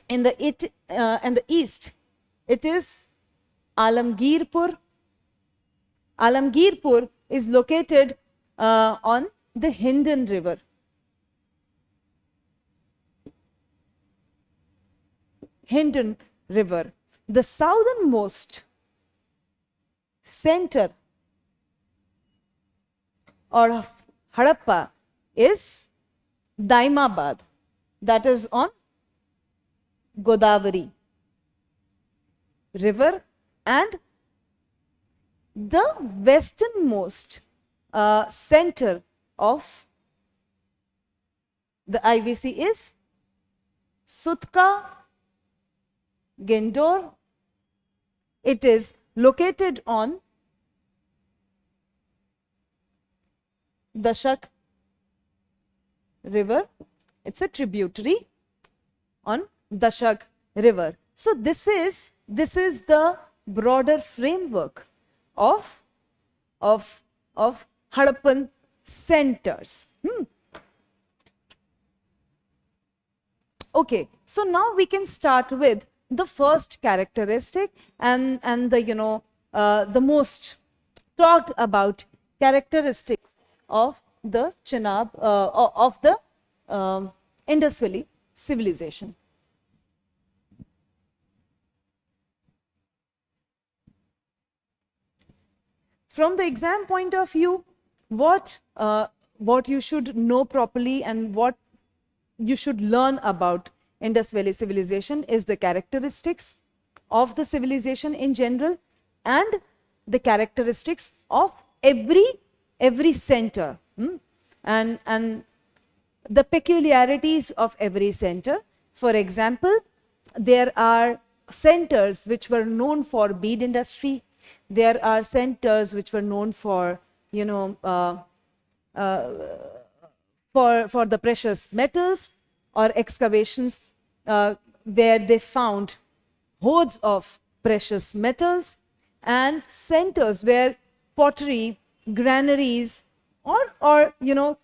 S1: in the east, it is Alamgirpur. Alamgirpur is located on the Hindon river. Hindon river. The southernmost center of Harappa is Daimabad, that is on Godavari river, and the westernmost center of the IVC is Sutka Gendor. It is located on Dashak river. It's a tributary on Dashak river. So this is the broader framework of Harappan centers. Okay, so now we can start with the first characteristic and the the most talked about characteristics of the Chenab of the Indus Valley civilization. From the exam point of view, what you should know properly and what you should learn about Indus Valley civilization is the characteristics of the civilization in general and the characteristics of every center, and the peculiarities of every center. For example, there are centers which were known for bead industry. There are centers which were known for, for the precious metals, or excavations where they found hoards of precious metals, and centers where pottery, granaries, or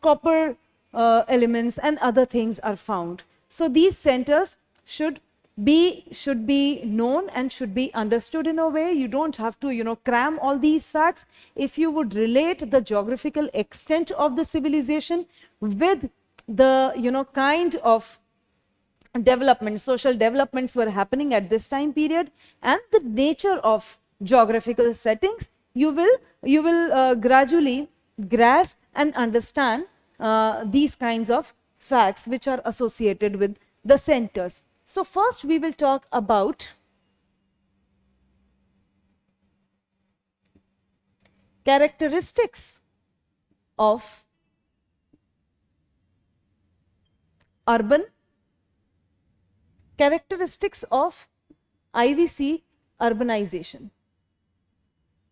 S1: copper elements and other things are found. So these centers should be known and should be understood in a way. You don't have to cram all these facts. If you would relate the geographical extent of the civilization with the kind of development, social developments were happening at this time period, and the nature of geographical settings, you will gradually grasp and understand these kinds of facts which are associated with the centers. So first we will talk about characteristics of characteristics of IVC urbanization.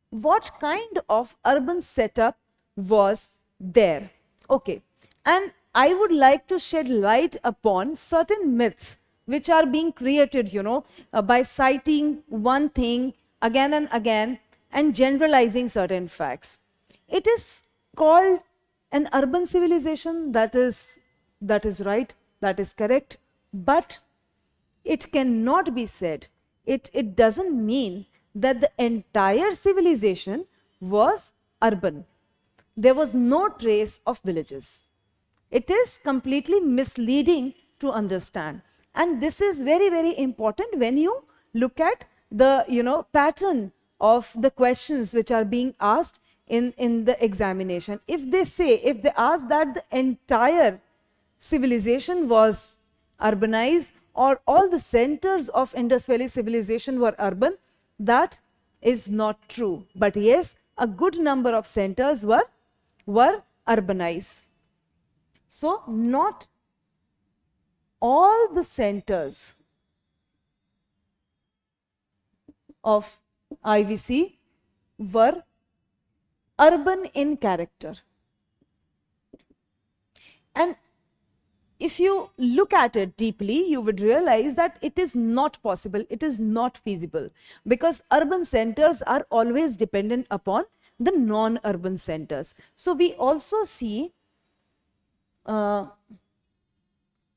S1: What kind of urban setup was there? Okay, and I would like to shed light upon certain myths which are being created, by citing one thing again and again and generalizing certain facts. It is called an urban civilization. That is right, that is correct, but it cannot be said. It doesn't mean that the entire civilization was urban. There was no trace of villages. It is completely misleading to understand. And this is very, very important when you look at the pattern of the questions which are being asked in the examination. If they ask that the entire civilization was urbanized or all the centers of Indus Valley civilization were urban, that is not true. But yes, a good number of centers were urbanized. So not all the centers of IVC were urban in character. And if you look at it deeply, you would realize that it is not possible, it is not feasible, because urban centers are always dependent upon the non-urban centers. So we also see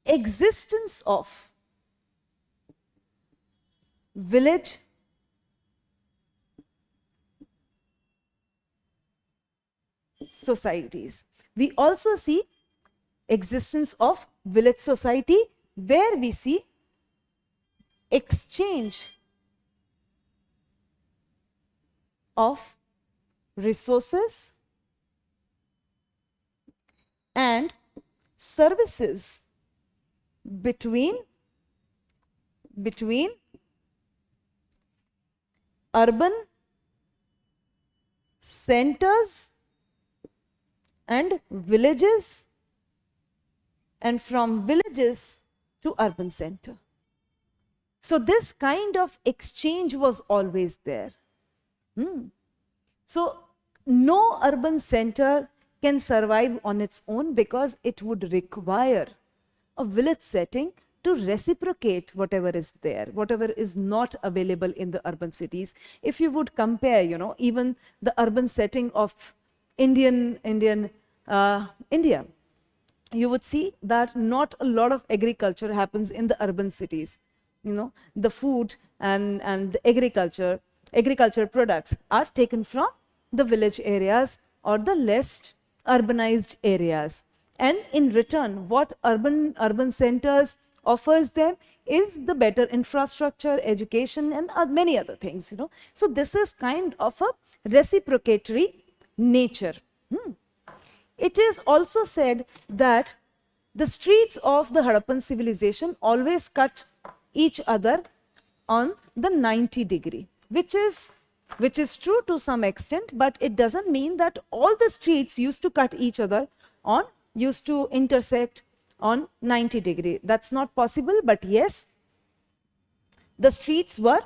S1: existence of village societies. We also see existence of village society, where we see exchange of resources and services between urban centers and villages, and from villages to urban center. So this kind of exchange was always there. So no urban center can survive on its own, because it would require a village setting to reciprocate whatever is there, whatever is not available in the urban cities. If you would compare, even the urban setting of India, you would see that not a lot of agriculture happens in the urban cities. The food and the agriculture products are taken from the village areas or the less urbanized areas. And in return, what urban centers offers them is the better infrastructure, education, and many other things. So this is kind of a reciprocatory nature. It is also said that the streets of the Harappan civilization always cut each other on the 90-degree, which is true to some extent, but it doesn't mean that all the streets used to cut each other used to intersect on 90-degree. That's not possible, but yes, the streets were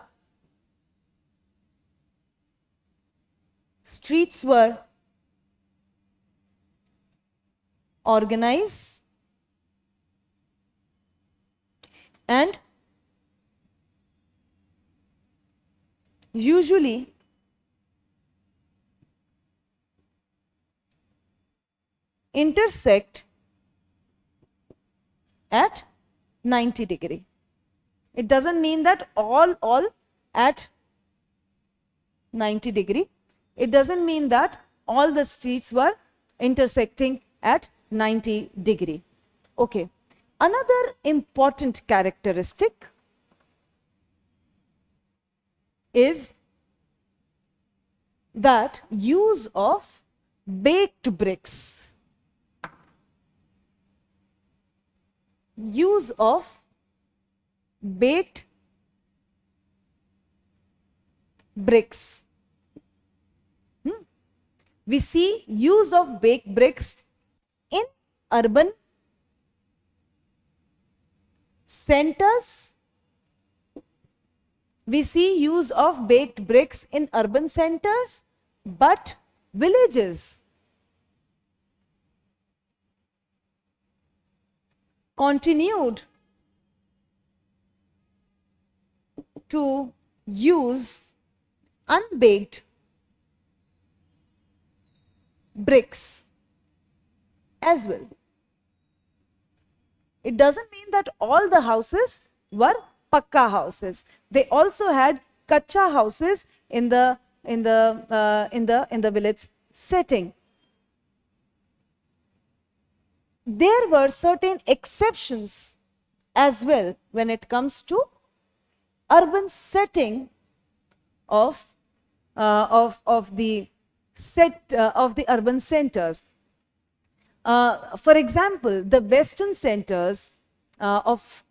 S1: organized and usually intersect at 90-degree. It doesn't mean that all at 90-degree. It doesn't mean that all the streets were intersecting at 90-degree. Okay. Another important characteristic is that use of baked bricks. Use of baked bricks. We see use of baked bricks in urban centers. We see use of baked bricks in urban centers, but villages continued to use unbaked bricks as well. It doesn't mean that all the houses were pakka houses. They also had kacha houses in the village setting. There were certain exceptions as well when it comes to urban setting of the urban centers. For example, the western centers of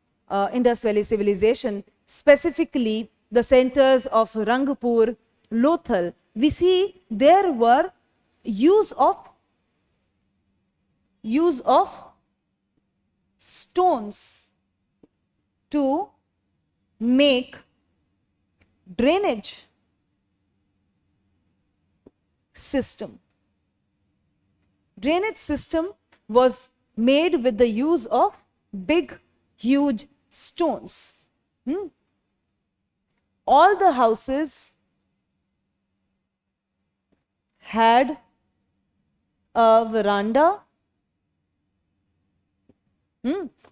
S1: Indus Valley civilization, specifically the centers of Rangpur, Lothal, we see there were use of stones to make drainage system. Drainage system was made with the use of big, huge stones. All the houses had a veranda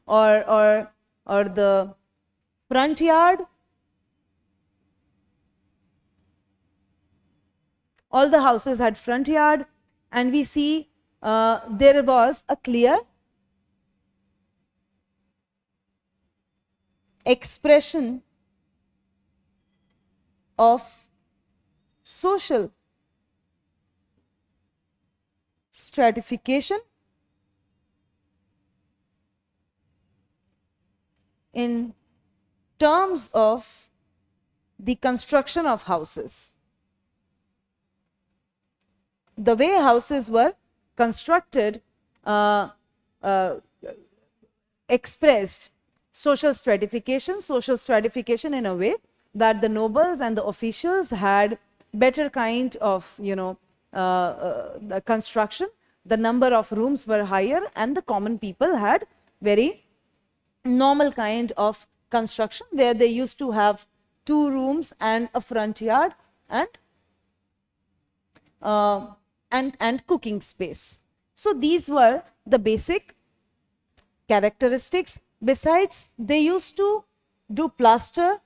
S1: or the front yard. All the houses had front yard, and we see there was a clear expression of social stratification in terms of the construction of houses. The way houses were constructed expressed social stratification in a way that the nobles and the officials had better kind of construction. The number of rooms were higher, and the common people had very normal kind of construction where they used to have 2 rooms and a front yard and cooking space. So these were the basic characteristics. Besides, they used to do plaster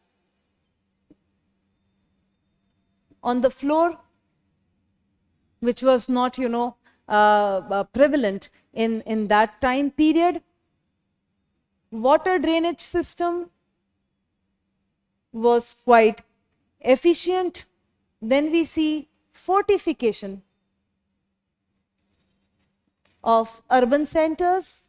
S1: on the floor, which was not, prevalent in that time period. Water drainage system was quite efficient. Then we see fortification of urban centers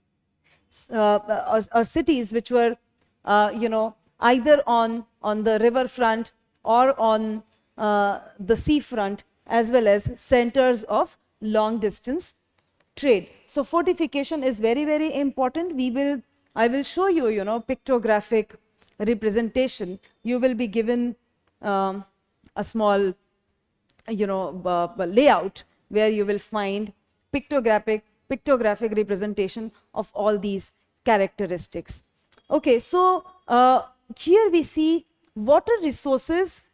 S1: or cities which were, either on the riverfront or on the seafront, as well as centers of long distance trade. So fortification is very, very important. I will show you, pictographic representation. You will be given a small, layout where you will find pictographic representation of all these characteristics. Okay, so here we see water resources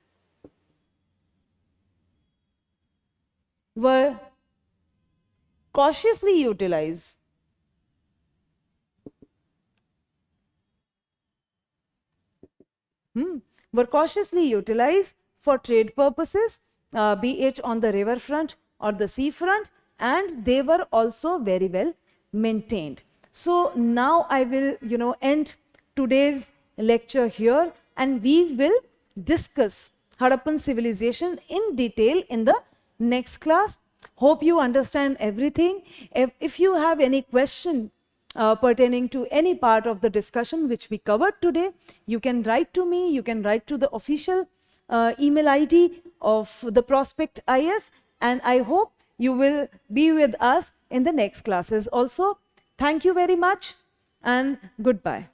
S1: were cautiously utilized. Were cautiously utilized for trade purposes, be it on the riverfront or the seafront, and they were also very well maintained. So now I will, end today's lecture here, and we will discuss Harappan civilization in detail in the next class. Hope you understand everything. If you have any question pertaining to any part of the discussion which we covered today, you can write to me, you can write to the official email ID of the Prospect IAS, and I hope you will be with us in the next classes also. Thank you very much and goodbye.